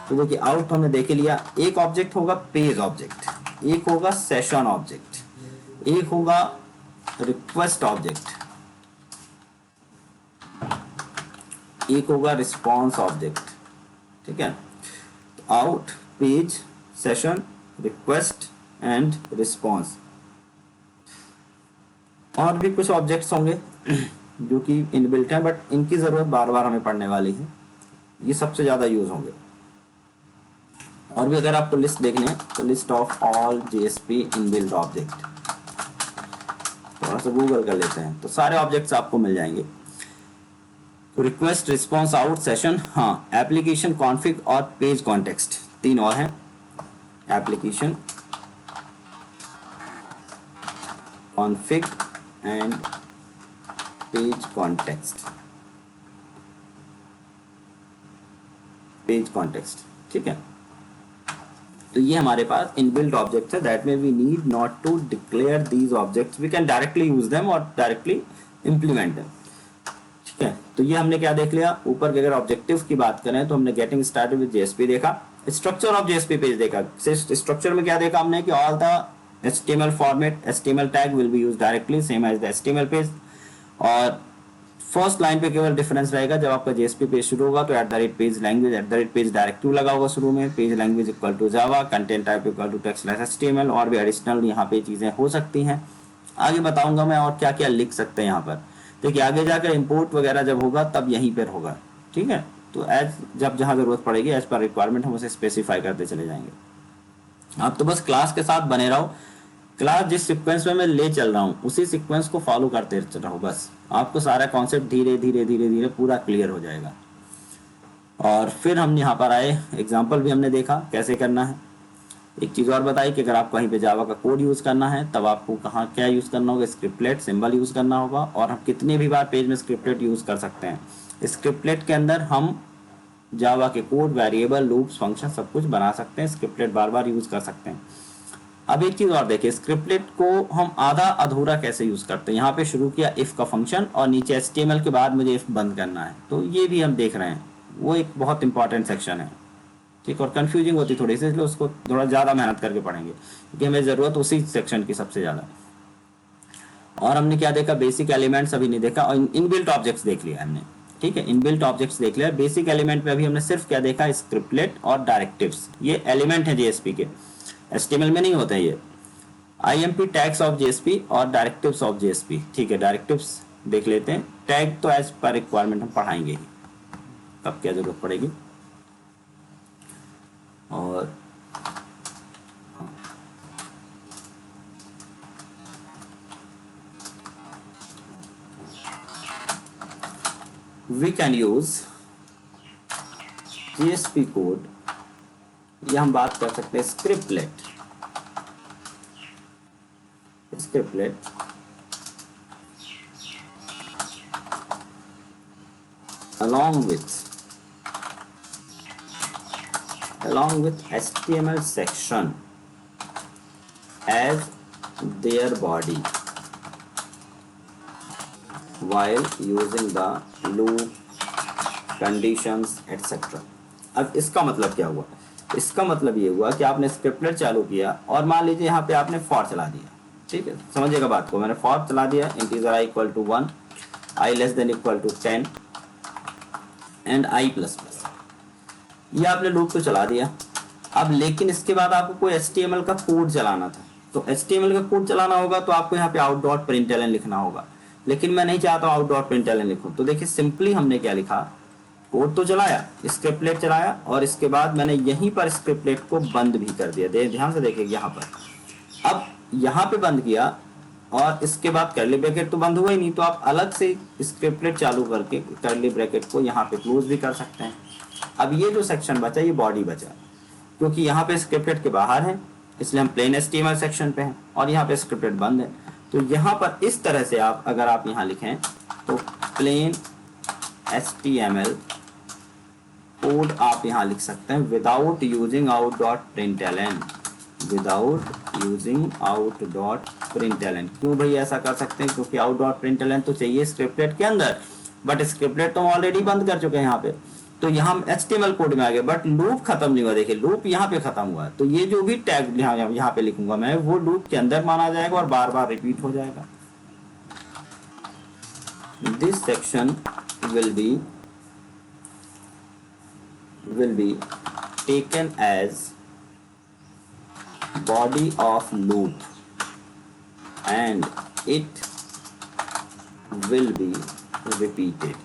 तो देखिए, आउट हमने देख लिया। एक ऑब्जेक्ट होगा पेज ऑब्जेक्ट, एक होगा सेशन ऑब्जेक्ट, एक होगा रिक्वेस्ट ऑब्जेक्ट, एक होगा रिस्पॉन्स ऑब्जेक्ट, ठीक है। Out, page, session, request and response. और भी कुछ ऑब्जेक्ट्स होंगे जो कि इनबिल्ट हैं, बट इनकी जरूरत बार बार हमें पड़ने वाली है, ये सबसे ज्यादा यूज होंगे। और भी अगर आपको लिस्ट देखनी है तो list of all JSP inbuilt object, थोड़ा सा गूगल कर लेते हैं तो सारे ऑब्जेक्ट्स आपको मिल जाएंगे। रिक्वेस्ट, रिस्पॉन्स, आउट, सेशन, हाँ, एप्लीकेशन, कॉन्फिग और पेज कॉन्टेक्स्ट, तीन और हैं। Application, config and page context, page context, ठीक है। तो ये हमारे पास इनबिल्ट ऑब्जेक्ट्स है, दैट में we need not to declare these objects, we can directly use them और डायरेक्टली इंप्लीमेंट देम, ठीक है। तो ये हमने क्या देख लिया, ऊपर के अगर ऑब्जेक्टिव की बात करें तो हमने गेटिंग स्टार्टेड विद JSP देखा, स्ट्रक्चर ऑफ JSP पेज देखा। स्ट्रक्चर में क्या देखा हमने कि all the HTML format, HTML tag will be used directly same as the HTML page. और फर्स्ट लाइन पे केवल डिफरेंस रहेगा, जब आपका JSP पेज शुरू होगा तो @पेज लैंग्वेज @पेज डायरेक्टिव लगा होगा शुरू में, page language equal to Java, content type equal to text HTML, और भी एडिशनल यहाँ पे चीजें हो सकती हैं। आगे बताऊंगा मैं और क्या क्या लिख सकते हैं यहाँ पर। देखिए, आगे जाकर इंपोर्ट वगैरह जब होगा तब यहीं पर होगा, ठीक है। तो एज जब जहाँ जरूरत पड़ेगी एज पर रिक्वायरमेंट हम उसे स्पेसिफाई करते चले जाएंगे। आप तो बस क्लास के साथ बने रहो, क्लास जिस सीक्वेंस में मैं ले चल रहा हूँ उसी सीक्वेंस को फॉलो करते रहो, बस आपको सारा कॉन्सेप्ट धीरे धीरे धीरे धीरे पूरा क्लियर हो जाएगा। और फिर हम यहाँ पर आए, एग्जाम्पल भी हमने देखा कैसे करना है। एक चीज़ और बताई कि अगर आप कहीं पे जावा का कोड यूज़ करना है तब आपको कहाँ क्या यूज़ करना होगा, स्क्रिप्टलेट सिंबल यूज़ करना होगा। और हम कितने भी बार पेज में स्क्रिप्टलेट यूज़ कर सकते हैं। स्क्रिप्टलेट के अंदर हम जावा के कोड, वेरिएबल, लूप्स, फंक्शन सब कुछ बना सकते हैं, स्क्रिप्टलेट बार बार यूज़ कर सकते हैं। अब एक चीज़ और देखिए, स्क्रिप्टलेट को हम आधा अधूरा कैसे यूज़ करते हैं। यहाँ पे शुरू किया इफ़ का फंक्शन और नीचे HTML के बाद मुझे इफ़ बंद करना है, तो ये भी हम देख रहे हैं, वो एक बहुत इंपॉर्टेंट सेक्शन है, ठीक। और कंफ्यूजिंग होती थोड़ी सी, इसलिए उसको थोड़ा ज़्यादा मेहनत करके पढ़ेंगे क्योंकि हमें ज़रूरत उसी सेक्शन की सबसे ज़्यादा। और हमने क्या देखा, बेसिक एलिमेंट्स अभी नहीं देखा, और इनबिल्ट ऑब्जेक्ट्स देख लिया हमने, ठीक है। इनबिल्ट ऑब्जेक्ट्स देख लिया। बेसिक एलिमेंट पे अभी हमने सिर्फ क्या देखा, स्क्रिप्टलेट और डायरेक्टिव्स, ये एलिमेंट है JSP के, HTML में नहीं होते हैं ये। IMP टैग्स ऑफ JSP और डायरेक्टिव्स ऑफ JSP, ठीक है। डायरेक्टिव्स देख लेते हैं, टैग तो एज पर रिक्वायरमेंट हम पढ़ाएंगे ही, तब क्या जरूरत पड़ेगी। और we can use JSP code, या हम बात कर सकते हैं scriptlet along with HTML section as their body while using the loop, conditions, etc. अब इसका मतलब क्या हुआ, इसका मतलब ये हुआ कि आपने स्क्रिप्टलेट चालू किया और मान लीजिए यहाँ पे आपने फॉर चला दिया, ठीक है। समझिएगा बात को, मैंने फॉर चला दिया, integer i equal to 1, i less than equal to 10 and i plus plus, ये आपने लूप तो चला दिया। अब लेकिन इसके बाद आपको कोई HTML का कोड चलाना था, तो HTML का कोड चलाना होगा तो आपको यहाँ पे out.println लिखना होगा, लेकिन मैं नहीं चाहता out.println लिखूं। तो देखिए सिंपली हमने क्या लिखा, कोड तो चलाया, स्क्रिप्टलेट चलाया, और इसके बाद मैंने यहीं पर स्क्रिप्टलेट को बंद भी कर दिया। ध्यान से देखिए यहाँ पर, अब यहाँ पे बंद किया और इसके बाद कर्ली ब्रैकेट तो बंद हुआ ही नहीं, तो आप अलग से स्क्रिप्टलेट चालू करके कर्ली ब्रैकेट को यहाँ पे क्लोज भी कर सकते हैं। अब ये जो सेक्शन बचा, ये बॉडी बचा, क्योंकि यहाँ पे स्क्रिप्टलेट के बाहर है इसलिए हम प्लेन HTML सेक्शन पे हैं, और यहाँ पे स्क्रिप्टलेट बंद है। तो यहाँ पर इस तरह से आप अगर आप यहाँ लिखें तो प्लेन HTML कोड आप यहाँ लिख सकते हैं विदाउट यूजिंग out.println, क्यों भाई ऐसा कर सकते हैं, क्योंकि out.println तो चाहिए स्क्रिप्टलेट के अंदर, बट स्क्रिप्टलेट तो ऑलरेडी बंद कर चुके हैं यहाँ पे, तो यहाँ हम HTML कोड में आ गए, बट लूप खत्म नहीं हुआ। देखिए लूप यहाँ पे खत्म हुआ, तो ये जो भी टैग यहाँ पे लिखूंगा मैं, वो लूप के अंदर माना जाएगा और बार बार रिपीट हो जाएगा। This section will be taken as body of loop and it will be repeated,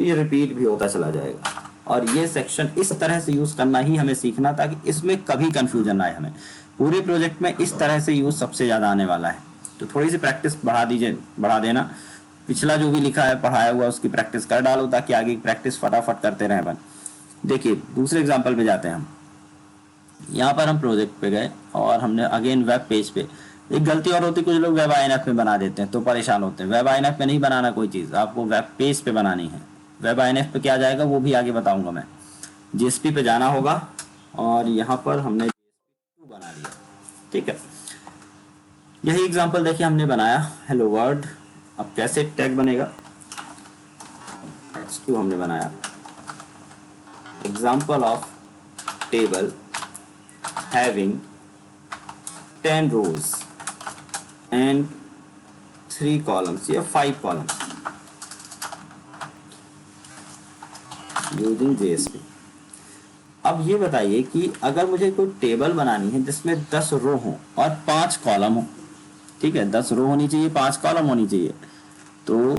ये रिपीट भी होता चला जाएगा। और ये सेक्शन इस तरह से यूज करना ही हमें सीखना, ताकि इसमें कभी कंफ्यूजन ना आए हमें। पूरे प्रोजेक्ट में इस तरह से यूज सबसे ज्यादा आने वाला है, तो थोड़ी सी प्रैक्टिस बढ़ा देना। पिछला जो भी लिखा है पढ़ाया हुआ उसकी प्रैक्टिस कर डालो, ताकि आगे की प्रैक्टिस फटाफट करते रहें अपन। देखिए दूसरे एग्जांपल पे जाते हैं हम। यहाँ पर हम प्रोजेक्ट पे गए और हमने अगेन वेब पेज पे, एक गलती और होती, कुछ लोग वेब INF में बना देते हैं तो परेशान होते हैं। वेब INF में नहीं बनाना कोई चीज़, आपको वेब पेज पे बनानी है। वेब INF पे क्या जाएगा वो भी आगे बताऊंगा मैं। JSP पे जाना होगा और यहाँ पर हमने JSP बना लिया, ठीक है। यही एग्जांपल देखिए हमने बनाया, हेलो वर्ल्ड। अब कैसे टैग बनेगा, H2 हमने बनाया, example of table having 10 rows and 3 columns या 5 columns यूजिंग JSP। अब ये बताइए कि अगर मुझे कोई टेबल बनानी है जिसमें 10 रो हो और 5 कॉलम हो, ठीक है, 10 रो होनी चाहिए, 5 कॉलम होनी चाहिए। तो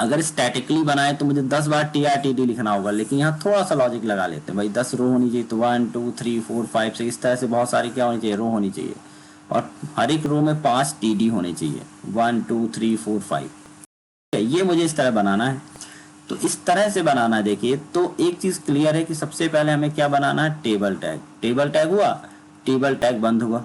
अगर स्टैटिकली बनाए तो मुझे 10 बार TRTD लिखना होगा, लेकिन यहाँ थोड़ा सा लॉजिक लगा लेते हैं भाई। 10 रो होनी चाहिए तो 1 2 3 4 5 6 इस तरह से बहुत सारी क्या होनी चाहिए, रो होनी चाहिए, और हर एक रो में 5 TD होने चाहिए, 1 2 3 4 5। ये मुझे इस तरह बनाना है। तो इस तरह से बनाना है। देखिए तो एक चीज क्लियर है कि सबसे पहले हमें क्या बनाना है, टेबल टैग। टेबल टैग हुआ, टेबल टैग बंद हुआ।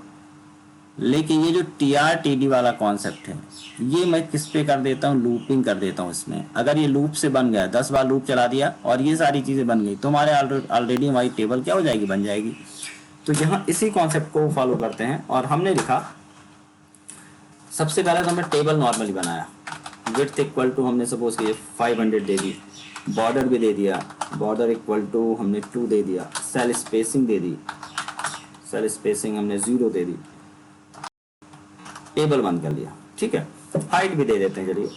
लेकिन ये जो TRTD वाला कॉन्सेप्ट है ये मैं किस पे कर देता हूँ, लूपिंग कर देता हूँ इसमें। अगर ये लूप से बन गया, 10 बार लूप चला दिया और ये सारी चीजें बन गई तो हमारे ऑलरेडी हमारी टेबल क्या हो जाएगी, बन जाएगी। तो यहाँ इसी कॉन्सेप्ट को फॉलो करते हैं और हमने लिखा सबसे पहले तो हमने टेबल नॉर्मली बनाया। विड्थ इक्वल टू हमने सपोज किया 500 दे दी, बॉर्डर भी दे दिया, बॉर्डर इक्वल टू हमने 2 दे दिया, सेल स्पेसिंग दे दी, सेल स्पेसिंग हमने 0 दे दी, टेबल बंद कर लिया। ठीक है, हाइट भी दे देते हैं, चलिए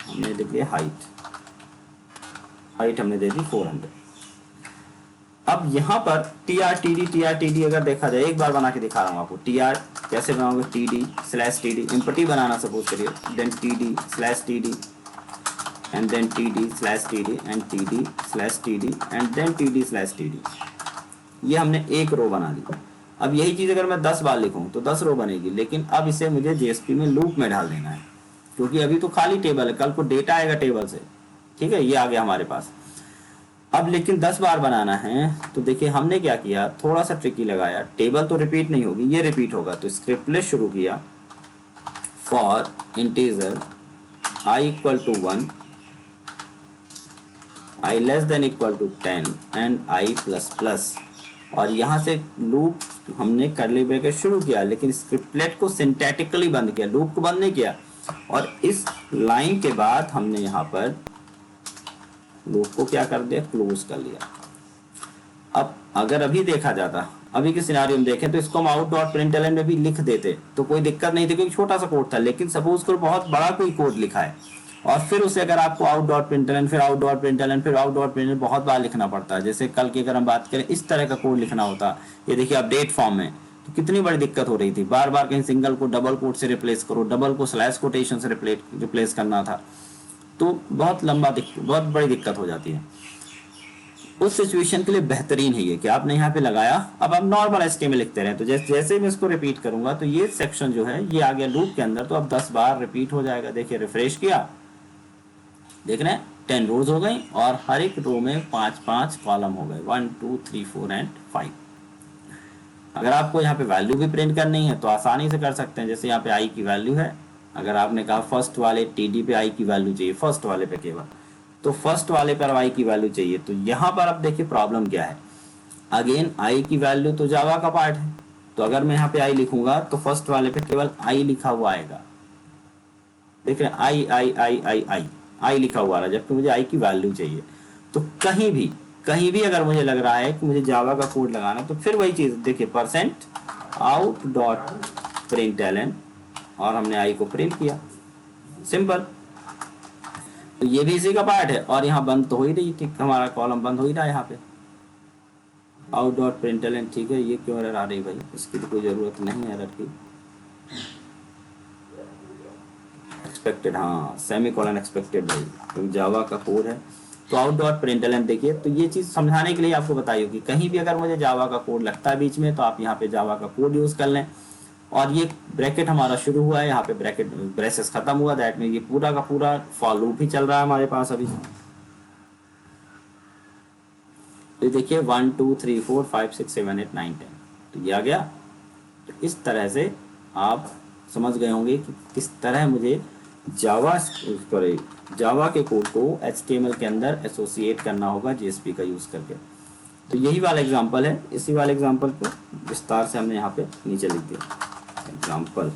हमने लिख लिया हाइट, हाइट हमने दे दी 400। अब यहाँ पर TRTD अगर देखा जाए, एक बार बना के दिखा रहा हूँ आपको। TR कैसे बनाओगे, TD/TD एम्पटी बनाना सपोज करिए, then TD/TD and then TD/TD and TD/TD and then TD/TD। ये हमने एक रो बना ली। अब यही चीज अगर मैं 10 बार लिखूं तो 10 रो बनेगी, लेकिन अब इसे मुझे JSP में लूप में डाल देना है, क्योंकि अभी तो खाली टेबल है, कल को डेटा आएगा टेबल से। ठीक है, ये आ गया हमारे पास। अब लेकिन 10 बार बनाना है, तो देखिए हमने क्या किया, थोड़ा सा ट्रिकी लगाया। टेबल तो रिपीट नहीं होगी, ये रिपीट होगा। तो स्क्रिप्टलेस शुरू किया, for integer I equal to 1, I less than equal to 10 and I plus plus. और यहाँ से लूप हमने कर्ली ब्रैकेट शुरू किया, लेकिन स्क्रिप्टलेट को सिंटैटिकली बंद किया, लूप को बंद नहीं किया। और इस लाइन के बाद हमने यहाँ पर लूप को क्या कर दिया, क्लोज कर लिया। अब अगर अभी देखा जाता, अभी के सिनारियो में देखें तो इसको हम out.println में भी लिख देते तो कोई दिक्कत नहीं थी, क्योंकि छोटा सा कोड था। लेकिन सपोज करो बहुत बड़ा कोई कोड लिखा है और फिर उसे अगर आपको out.println फिर out.println फिर out.println बहुत बार लिखना पड़ता है। जैसे कल की अगर हम बात करें, इस तरह का कोड लिखना होता, ये देखिए अपडेट फॉर्म में, तो कितनी बड़ी दिक्कत हो रही थी। बार बार कहीं सिंगल को डबल कोट से रिप्लेस करो, डबल को स्लैश कोटेशन से रिप्लेस करना था, तो बहुत बहुत बड़ी दिक्कत हो जाती है। उस सिचुएशन के लिए बेहतरीन है ये कि आपने यहाँ पे लगाया। अब हम नॉर्मल HTML लिखते रहे, तो जैसे मैं इसको रिपीट करूंगा तो ये सेक्शन जो है ये आ गया लूप के अंदर, तो अब 10 बार रिपीट हो जाएगा। देखिए रिफ्रेश किया, देख रहे हैं 10 रोज हो गई और हर एक रो में 5-5 कॉलम हो गए, 1 2 3 4 एंड 5। अगर आपको यहाँ पे वैल्यू भी प्रिंट करनी है तो आसानी से कर सकते हैं। जैसे यहाँ पे I की वैल्यू है, अगर आपने कहा फर्स्ट वाले TD पे I की वैल्यू चाहिए, फर्स्ट वाले पे केवल, तो फर्स्ट वाले पर I की वैल्यू चाहिए। तो यहाँ पर अब देखिए प्रॉब्लम क्या है, अगेन I की वैल्यू तो जावा का पार्ट है, तो अगर मैं यहाँ पे I लिखूंगा तो फर्स्ट वाले पे केवल I लिखा हुआ आएगा। देख रहे हैं I लिखा हुआ आ रहा है, जबकि मुझे I की वैल्यू चाहिए। तो कहीं भी अगर मुझे लग रहा है कि मुझे जावा का कोड लगाना, तो फिर वही चीज देखिए %out.println और हमने I को प्रिंट किया, सिंपल। तो ये भी इसी का पार्ट है और यहाँ बंद तो हो ही रही, ठीक, हमारा कॉलम बंद हो ही रहा है यहाँ पे out.println। ठीक है, ये क्यों एरर आ रही भाई, इसकी तो कोई जरूरत नहीं है एरर की। एक्सपेक्टेड, हाँ सेमीकोलन एक्सपेक्टेड भाई, क्योंकि जावा का कोड है। तो out.println देखिए, तो ये चीज समझाने के लिए आपको बताई होगी, कहीं भी अगर मुझे जावा का कोड लगता है बीच में तो आप यहाँ पे जावा का कोड यूज कर लें। और ये ब्रैकेट हमारा शुरू हुआ है, यहाँ पे ब्रैकेट ब्रेसेस खत्म हुआ, दैट में ये पूरा का पूरा फॉर लूप ही चल रहा है हमारे पास अभी। तो देखिए 1 2 3 4 5 6 7 8 9 10, तो ये आ गया। तो इस तरह से आप समझ गए होंगे कि किस तरह मुझे जावा के कोड को HTML के अंदर एसोसिएट करना होगा JSP का यूज करके। तो यही वाला एग्जांपल है, इसी वाले एग्जांपल को विस्तार से हमने यहाँ पे नीचे लिख दिया एग्जांपल।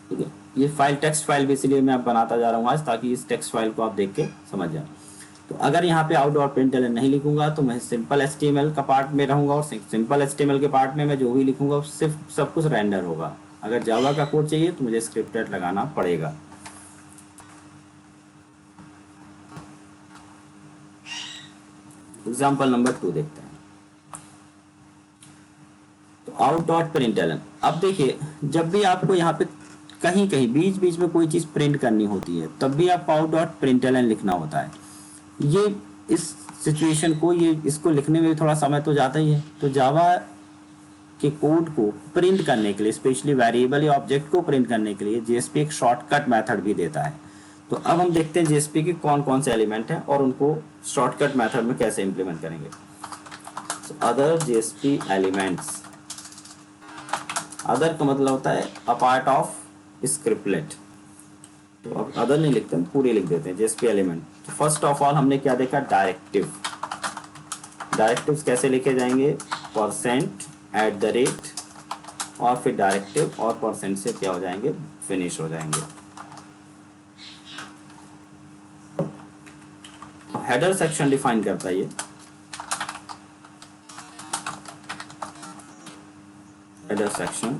ठीक है, ये फाइल टेक्स्ट फाइल भी इसलिए मैं बनाता जा रहा हूँ आज, ताकि इस टेक्स्ट फाइल को आप देख के समझ जाए। तो अगर यहाँ पे out.println नहीं लिखूंगा तो मैं सिंपल HTML का पार्ट में रहूंगा, और सिंपल HTML के पार्ट में मैं जो भी लिखूंगा सिर्फ सब कुछ रेंडर होगा। अगर जावा का कोड चाहिए तो मुझे स्क्रिप्टेड लगाना पड़ेगा। एग्जाम्पल नंबर 2 देखते हैं। तो out.println, अब देखिए जब भी आपको यहाँ पे कहीं बीच बीच में कोई चीज प्रिंट करनी होती है, तब भी आपको out.println लिखना होता है। ये इस सिचुएशन को, ये इसको लिखने में भी थोड़ा समय तो जाता ही है। तो जावा के कोड को प्रिंट करने के लिए, स्पेशली वेरिएबल या ऑब्जेक्ट को प्रिंट करने के लिए JSP एक शॉर्टकट मेथड भी देता है। तो अब हम देखते हैं जेएसपी के कौन कौन से एलिमेंट हैं और उनको शॉर्टकट मेथड में कैसे इंप्लीमेंट करेंगे। अदर जेएसपी एलिमेंट्स, अदर का मतलब होता है अ पार्ट ऑफ स्क्रिप्टलेट। तो अब अदर नहीं लिखते, हम पूरे लिख देते हैं जेएसपी एलिमेंट। तो फर्स्ट ऑफ ऑल हमने क्या देखा, डायरेक्टिव। डायरेक्टिव्स कैसे लिखे जाएंगे, परसेंट एट द रेट और फिर डायरेक्टिव और परसेंट से क्या हो जाएंगे, फिनिश हो जाएंगे। हेडर सेक्शन डिफाइन करता है ये। Header section,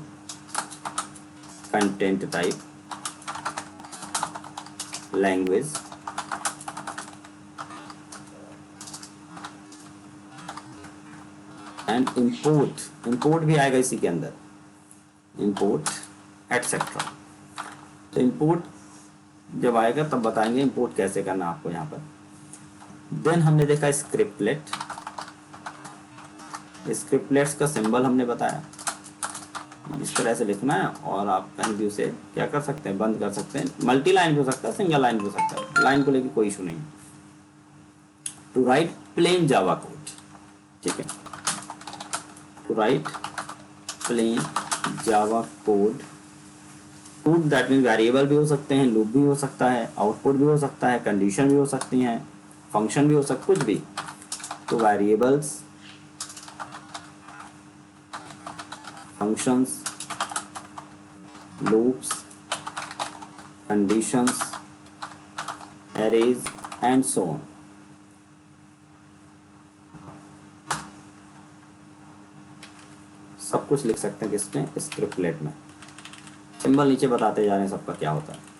content type, language, and import. Import भी आएगा इसी के अंदर, इंपोर्ट एटसेट्रा। तो इंपोर्ट जब आएगा तब बताएंगे इंपोर्ट कैसे करना आपको यहाँ पर। देन हमने देखा स्क्रिप्टलेट। स्क्रिप्टलेट्स का सिंबल हमने बताया, इस तरह से लिखना है और आप कहीं भी उसे क्या कर सकते हैं, बंद कर सकते हैं। मल्टी लाइन भी हो सकता है, सिंगल लाइन भी हो सकता है, लाइन को लेकर कोई इशू नहीं। To write plain Java code, ठीक है, to write plain Java code. Code that mean variable भी हो सकते हैं, लूप भी हो सकता है, आउटपुट भी हो सकता है, कंडीशन भी हो सकती हैं, फंक्शन भी हो सकता, कुछ भी। तो variables, functions, loops, conditions, arrays and so on. सब कुछ लिख सकते हैं किसमें, स्क्रिप्टलेट में। सिंबल नीचे बताते जा रहे हैं सबका क्या होता है।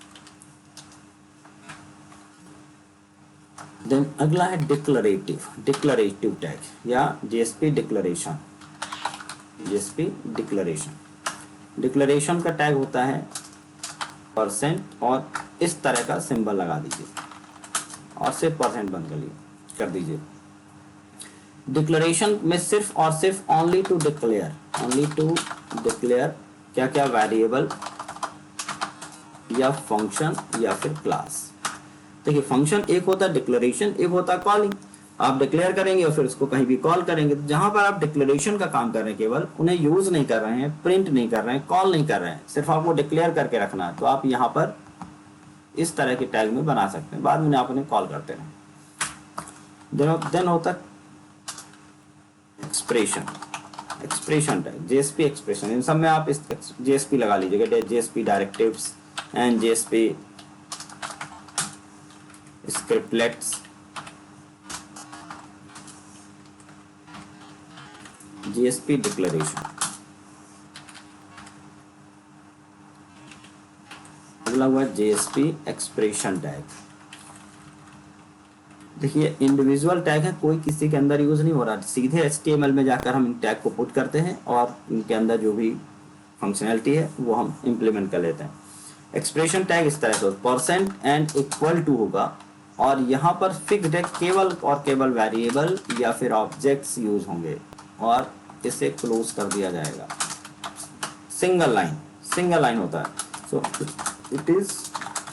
देन अगला है डिक्लरेटिव। डिक्लरेटिव टैग या JSP declaration. JSP declaration, declaration का टैग होता है परसेंट और इस तरह का सिंबल लगा दीजिए और सिर्फ परसेंट बंद कर दीजिए। डिक्लरेशन में सिर्फ और सिर्फ only to declare, only to declare क्या क्या, वेरिएबल या फंक्शन या फिर क्लास। देखिए फंक्शन एक होता है डिक्लेरेशन, एक होता है कॉलिंग। आप डिक्लेयर करेंगे और फिर उसको कहीं भी कॉल करेंगे। तो जहां पर आप डिक्लेरेशन का काम कर रहे हैं, केवल उन्हें यूज नहीं कर रहे हैं, प्रिंट नहीं कर रहे हैं, कॉल नहीं कर रहे हैं, सिर्फ आपको डिक्लेयर करके रखना है, तो आप यहाँ पर इस तरह के टैग में बना सकते हैं। बाद में आप उन्हें कॉल करते हैं। देन होता है expression. Expression tag, JSP expression, इन सब में आप इस जेएसपी लगा लीजिएगा, JSP directives and JSP scriptlets, JSP declaration. अगला हुआ जेएसपी एक्सप्रेशन टैग। देखिए इंडिविजुअल टैग है, कोई किसी के अंदर यूज नहीं हो रहा, सीधे एचटीएमएल में जाकर हम इन टैग को पुट करते हैं और इनके अंदर जो भी फंक्शनैलिटी है वो हम इंप्लीमेंट कर लेते हैं। एक्सप्रेशन टैग इस तरह से परसेंट एंड इक्वल टू होगा और यहाँ पर फिक्स्ड है, केवल और केवल वेरिएबल या फिर ऑब्जेक्ट्स यूज होंगे और इसे क्लोज कर दिया जाएगा। सिंगल लाइन, सिंगल लाइन होता है, so it is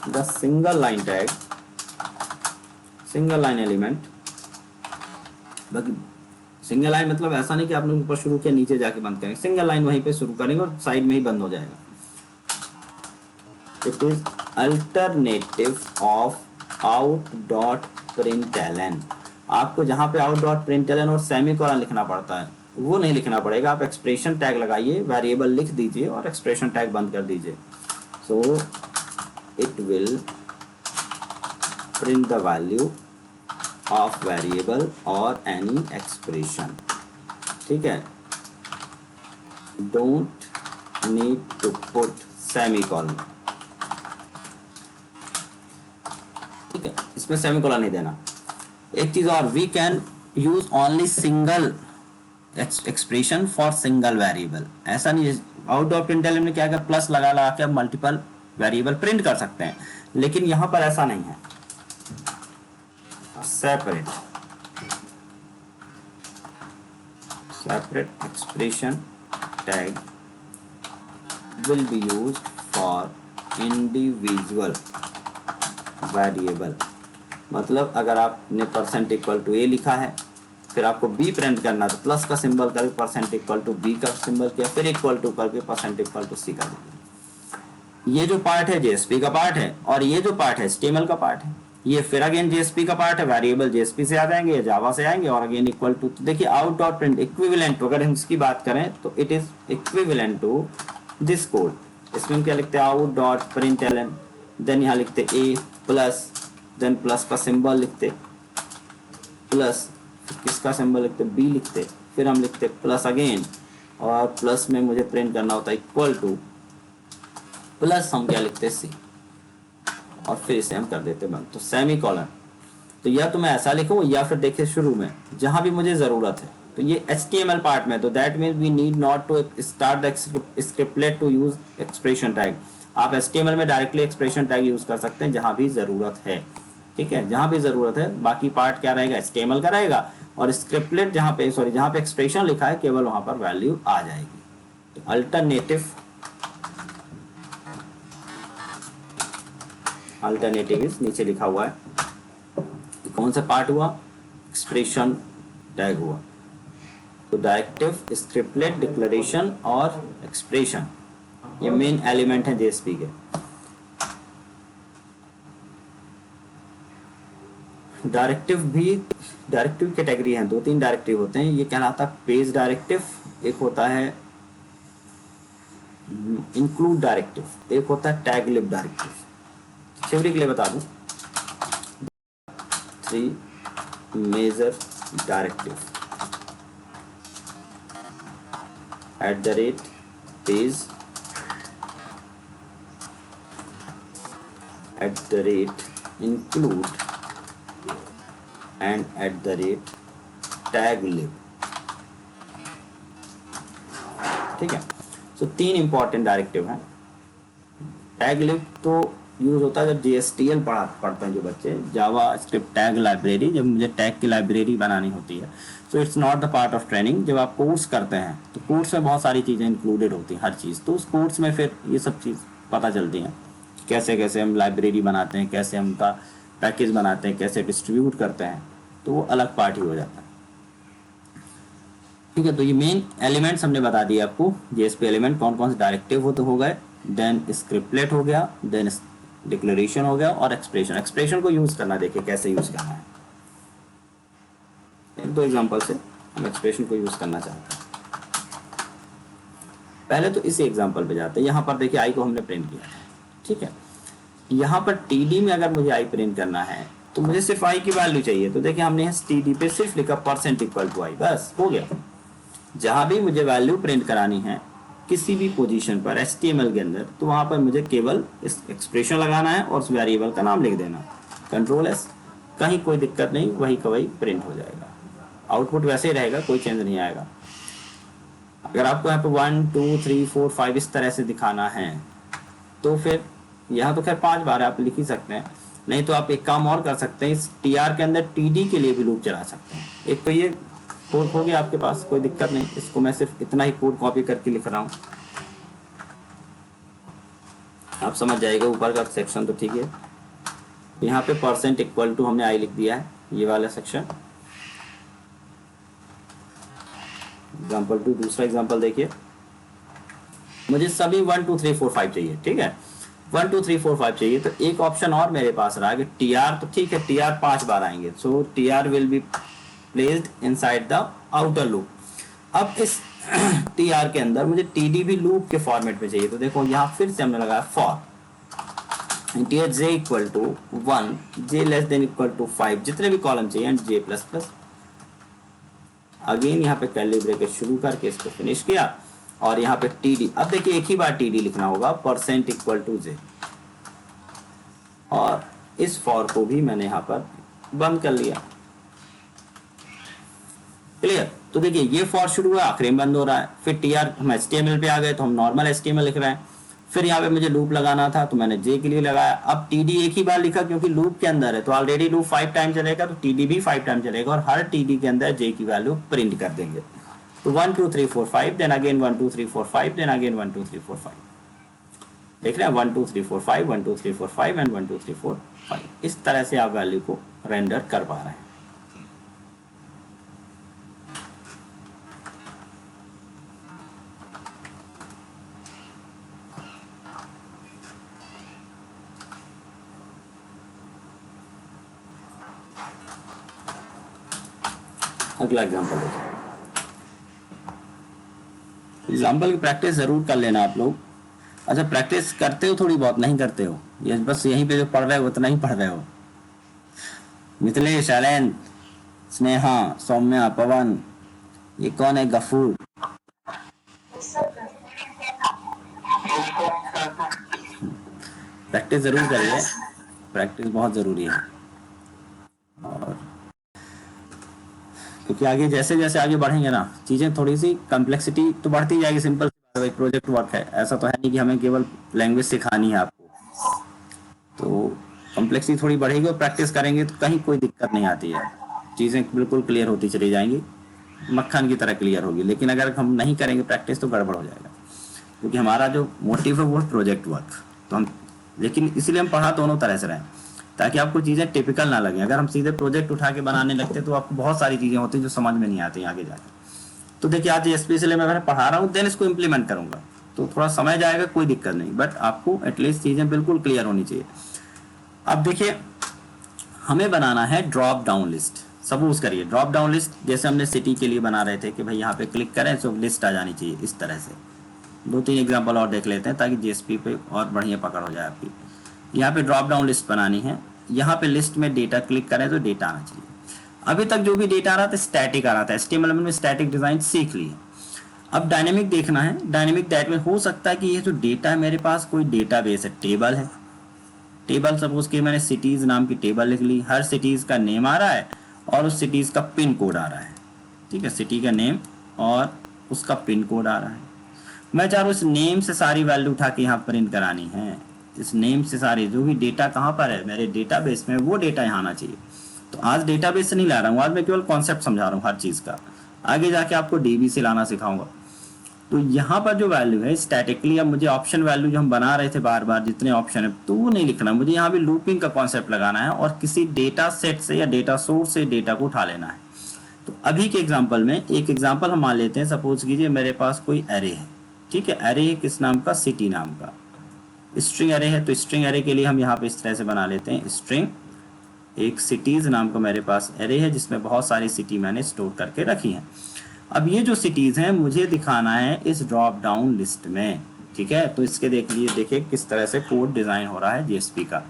the single line tag, single line element. बाकी सिंगल लाइन मतलब ऐसा नहीं कि आपने ऊपर शुरू किया नीचे जाके बंद करेंगे, सिंगल लाइन वहीं पे शुरू करेंगे और साइड में ही बंद हो जाएगा। It is alternative of out dot println. आपको जहां पे आउट डॉट प्रिंटलन और सेमीकोलन लिखना पड़ता है वो नहीं लिखना पड़ेगा, आप एक्सप्रेशन टैग लगाइए, वेरिएबल लिख दीजिए और एक्सप्रेशन टैग बंद कर दीजिए। So it will print the value of variable और एनी एक्सप्रेशन, ठीक है। Don't need to put semicolon, ठीक है, इसमें सेमीकोलन नहीं देना। एक चीज और, we can use only single expression for single variable. ऐसा नहीं है, आउटडोर प्रिंटलन में क्या कर प्लस लगा के मल्टीपल वेरिएबल प्रिंट कर सकते हैं, लेकिन यहां पर ऐसा नहीं है। Separate expression tag will be used for individual variable, मतलब अगर आपने परसेंट इक्वल टू ए लिखा है, फिर आपको बी प्रिंट करना, तो प्लस का सिंबल करके परसेंट इक्वल टू बी का सिंबल किया, फिर इक्वल टू करके परसेंट इक्वल टू सी कर दिया। ये जो पार्ट है जेएसपी का पार्ट है, और ये जो पार्ट है एचटीएमएल का पार्ट है। ये फिर अगेन जेएसपी का पार्ट है, वेरिएबल जेएसपी से आ जाएंगे या जावा से आएंगे, और अगेन इक्वल टू। तो देखिए आउट डॉट प्रिंट इक्विवेलेंट, अगर हम इसकी बात करें तो it is equivalent to this code. इसमें हम क्या लिखते हैं, out dot print l n, then यहाँ लिखते ए प्लस, देन प्लस का सिंबल लिखते, प्लस किसका सिंबल लिखते, बी लिखते, फिर हम लिखते प्लस अगेन, और प्लस में मुझे प्रिंट करना होता है इक्वल टू, प्लस हम क्या लिखते सी, और फिर इसे हम कर देते बंद, तो सेमी कॉलन। तो या तो मैं ऐसा लिखूं, या फिर देखिए शुरू में जहां भी मुझे जरूरत है, तो ये HTML पार्ट में, तो that means we need not to start the scriptlet to use expression tag. आप HTML में डायरेक्टली एक्सप्रेशन टैग यूज कर सकते हैं जहां भी जरूरत है, ठीक है, जहां भी जरूरत है। बाकी पार्ट क्या रहेगा, HTML का रहेगा, और स्क्रिप्टलेट जहां पे एक्सप्रेशन लिखा है केवल वहां पर वैल्यू आ जाएगी। तो अल्टरनेटिव इज नीचे लिखा हुआ है, कौन सा पार्ट हुआ, एक्सप्रेशन टैग हुआ। तो डायरेक्टिव, स्क्रिप्टलेट, डिक्लेरेशन और एक्सप्रेशन, ये मेन एलिमेंट है जेएसपी के। डायरेक्टिव कैटेगरी है, 2-3 डायरेक्टिव होते हैं। ये कहलाता पेज डायरेक्टिव, एक होता है इंक्लूड डायरेक्टिव, एक होता है टैग लिब डायरेक्टिव। थ्योरी के लिए बता दूं, 3 major directive @page, @include and @taglib, ठीक है। तो 3 इंपॉर्टेंट डायरेक्टिव हैं। टैगलिब तो यूज होता है जब JSTL पढ़ते हैं जो बच्चे, जावा स्क्रिप्ट टैग लाइब्रेरी, जब मुझे टैग की लाइब्रेरी बनानी होती है। So it's not the part of training. जब आप कोर्स करते हैं तो कोर्स में बहुत सारी चीज़ें इंक्लूडेड होती हैं, हर चीज़, तो उस कोर्स में फिर ये सब चीज़ पता चलती हैं, कैसे कैसे हम लाइब्रेरी बनाते हैं, कैसे हम उनका पैकेज बनाते हैं, कैसे डिस्ट्रीब्यूट करते हैं, तो वो अलग पार्ट ही हो जाता है, ठीक है। तो ये मेन एलिमेंट्स हमने बता दिए आपको, जेएसपी एलिमेंट कौन कौन से डायरेक्टिव हो गए, देन स्क्रिप्टलेट हो गया, देन डिक्लेरेशन हो गया, और एक्सप्रेशन को यूज करना, देखिए कैसे यूज करना है। एक 2 एग्जांपल से हम एक्सप्रेशन को यूज करना चाहते हैं। पहले तो इसी एग्जांपल पे जाते हैं। यहाँ पर देखिए आई को हमने प्रिंट किया है, ठीक है। यहाँ पर टीडी में अगर मुझे आई प्रिंट करना है तो मुझे सिर्फ आई की वैल्यू चाहिए, तो देखिए हमने टीडी पे सिर्फ लिखा परसेंट इक्वल टू आई, बस हो गया। जहां भी मुझे वैल्यू प्रिंट करानी है किसी भी पोजीशन पर HTML के अंदर, तो वहां पर मुझे केवल इस एक्सप्रेशन लगाना है और उस वेरिएबल का नाम लिख देना, Ctrl+S, कहीं कोई दिक्कत नहीं, वही का वही प्रिंट हो जाएगा। आउटपुट वैसे ही रहेगा, कोई चेंज नहीं आएगा। अगर आपको यहाँ पे 1 2 3 4 5 इस तरह से दिखाना है तो फिर यहाँ तो खैर 5 बार आप लिख ही सकते हैं, नहीं तो आप एक काम और कर सकते हैं, इस TR के अंदर TD के लिए भी लूप चला सकते हैं। एक तो ये कोड हो गया आपके पास, कोई दिक्कत नहीं, इसको मैं सिर्फ इतना ही कोड कॉपी करके लिख रहा हूँ, आप समझ जाएगा। ऊपर का सेक्शन तो ठीक है, यहाँ पे परसेंट इक्वल टू हमने आई लिख दिया है, ये वाला सेक्शन। एग्जाम्पल 2, दूसरा एग्जाम्पल देखिए, मुझे सभी 1 2 3 4 5 चाहिए, ठीक है, 1 2 3 4 5 चाहिए। तो एक ऑप्शन और मेरे पास रहा कि TR, तो ठीक है, TR 5 बार आएंगे, सो TR will be placed inside the outer loop. अब इस TR के अंदर मुझे TD भी लूप के फॉर्मेट में चाहिए, तो देखो यहाँ फिर से हमने लगाया for integer j equal to 1, j less than equal to 5, जितने भी कॉलम चाहिए, and j plus plus. Again यहाँ पे कर्ली ब्रैकेट शुरू करके इसको फिनिश किया, और यहाँ पे TD, अब देखिए एक ही बार TD लिखना होगा, परसेंट इक्वल टू j, और इस फॉर को भी मैंने यहाँ पर बंद कर लिया, क्लियर। तो देखिए ये फॉर शुरू हुआ, आखिरी में बंद हो रहा है। फिर TR हम HTML पे आ गए तो हम नॉर्मल HTML लिख रहे हैं। फिर यहाँ पे मुझे लूप लगाना था तो मैंने J के लिए लगाया। अब TD एक ही बार लिखा क्योंकि लूप के अंदर है, तो ऑलरेडी लूप 5 टाइम चलेगा, तो TD भी 5 टाइम चलेगा, और हर TD के अंदर J की वैल्यू प्रिंट कर देंगे। तो 1 2 3 4 5, देन अगेन 1 2 3 4 5, देन अगेन 1 2 3 4 5। देख रहे हैं 1 2 3 4 5, 1 2 3 4 5 एंड 1 2 3 4 5। इस तरह से आप वैल्यू को रेंडर कर पा रहे हैं। अगला एग्जांपल देखिए। एग्जाम्पल की प्रैक्टिस जरूर कर लेना आप लोग। अच्छा, प्रैक्टिस करते हो थोड़ी बहुत, नहीं करते हो? ये बस यहीं पे जो पढ़ रहे हो उतना ही पढ़ रहे हो। मिथिलेश, शैलेन, स्नेहा, सौम्या, पवन, ये कौन है? गफूर। प्रैक्टिस जरूर करिए, प्रैक्टिस बहुत जरूरी है। और क्योंकि आगे जैसे जैसे आगे बढ़ेंगे ना, चीजें थोड़ी सी कम्प्लेक्सिटी तो बढ़ती जाएगी। सिंपल प्रोजेक्ट वर्क है, ऐसा तो है नहीं कि हमें केवल लैंग्वेज सिखानी है आपको। तो कम्प्लेक्सिटी थोड़ी बढ़ेगी और प्रैक्टिस करेंगे तो कहीं कोई दिक्कत नहीं आती है, चीज़ें बिल्कुल क्लियर होती चली जाएंगी, मक्खन की तरह क्लियर होगी। लेकिन अगर हम नहीं करेंगे प्रैक्टिस तो गड़बड़ हो जाएगा, क्योंकि हमारा जो मोटिव है वो है प्रोजेक्ट वर्क। तो हम, लेकिन इसीलिए हम पढ़ा दोनों तरह से रहे, ताकि आपको चीज़ें टिपिकल ना लगे। अगर हम सीधे प्रोजेक्ट उठा के बनाने लगते तो आपको बहुत सारी चीज़ें होती हैं जो समझ में नहीं आती आगे जाकर। तो देखिए, आज स्पेशली मैं पढ़ा रहा हूँ, देन इसको इम्प्लीमेंट करूंगा, तो थोड़ा समय जाएगा, कोई दिक्कत नहीं, बट आपको एटलीस्ट चीज़ें बिल्कुल क्लियर होनी चाहिए। अब देखिए, हमें बनाना है ड्रॉप डाउन लिस्ट। सपोज करिए ड्रॉप डाउन लिस्ट जैसे हमने सिटी के लिए बना रहे थे कि भाई यहाँ पे क्लिक करें तो लिस्ट आ जानी चाहिए इस तरह से। 2-3 एग्जांपल और देख लेते हैं ताकि जीएसपी पे और बढ़िया पकड़ हो जाए आपकी। यहाँ पे ड्रॉप डाउन लिस्ट बनानी है, यहाँ पे लिस्ट में डेटा क्लिक करें तो डेटा आना चाहिए। अभी तक जो भी डेटा आ रहा था स्टैटिक आ रहा था, HTML में स्टैटिक डिजाइन सीख ली है। अब डायनेमिक देखना है। डायनेमिक दैट में हो सकता है कि ये जो डेटा है मेरे पास कोई डेटाबेस है, टेबल है। टेबल सपोज कि मैंने सिटीज नाम की टेबल लिख ली, हर सिटीज का नेम आ रहा है और उस सिटीज का पिन कोड आ रहा है। ठीक है, सिटी का नेम और उसका पिन कोड आ रहा है। मैं चाह रहा हूँ इस नेम से सारी वैल्यू उठा के यहाँ प्रिंट करानी है। इस नेम से सारी जो भी डेटा कहाँ पर है मेरे डेटाबेस में, वो डेटा यहाँ आना चाहिए। तो आज डेटाबेस से नहीं ला रहा हूँ, आज मैं केवल कॉन्सेप्ट समझा रहा हूँ हर चीज़ का। आगे जाके आपको डीबी से लाना सिखाऊंगा। तो यहाँ पर जो वैल्यू है स्टैटिकली, अब मुझे ऑप्शन वैल्यू जो हम बना रहे थे बार बार जितने ऑप्शन है तो वो नहीं लिखना, मुझे यहाँ भी लूपिंग का कॉन्सेप्ट लगाना है और किसी डेटा सेट से या डेटा सोर्स से डेटा को उठा लेना है। तो अभी के एग्जाम्पल में एक एग्जाम्पल हम मान लेते हैं। सपोज कीजिए मेरे पास कोई एरे है। ठीक है, एरे है किस नाम का? सिटी नाम का। स्ट्रिंग एरे है, तो स्ट्रिंग एरे के लिए हम यहाँ पे इस तरह से बना लेते हैं। स्ट्रिंग एक सिटीज नाम का मेरे पास एरे है जिसमें बहुत सारी सिटी मैंने स्टोर करके रखी हैं। अब ये जो सिटीज हैं मुझे दिखाना है इस ड्रॉप डाउन लिस्ट में। ठीक है, तो इसके देखिए किस तरह से कोड डिजाइन हो रहा है जीएसपी का।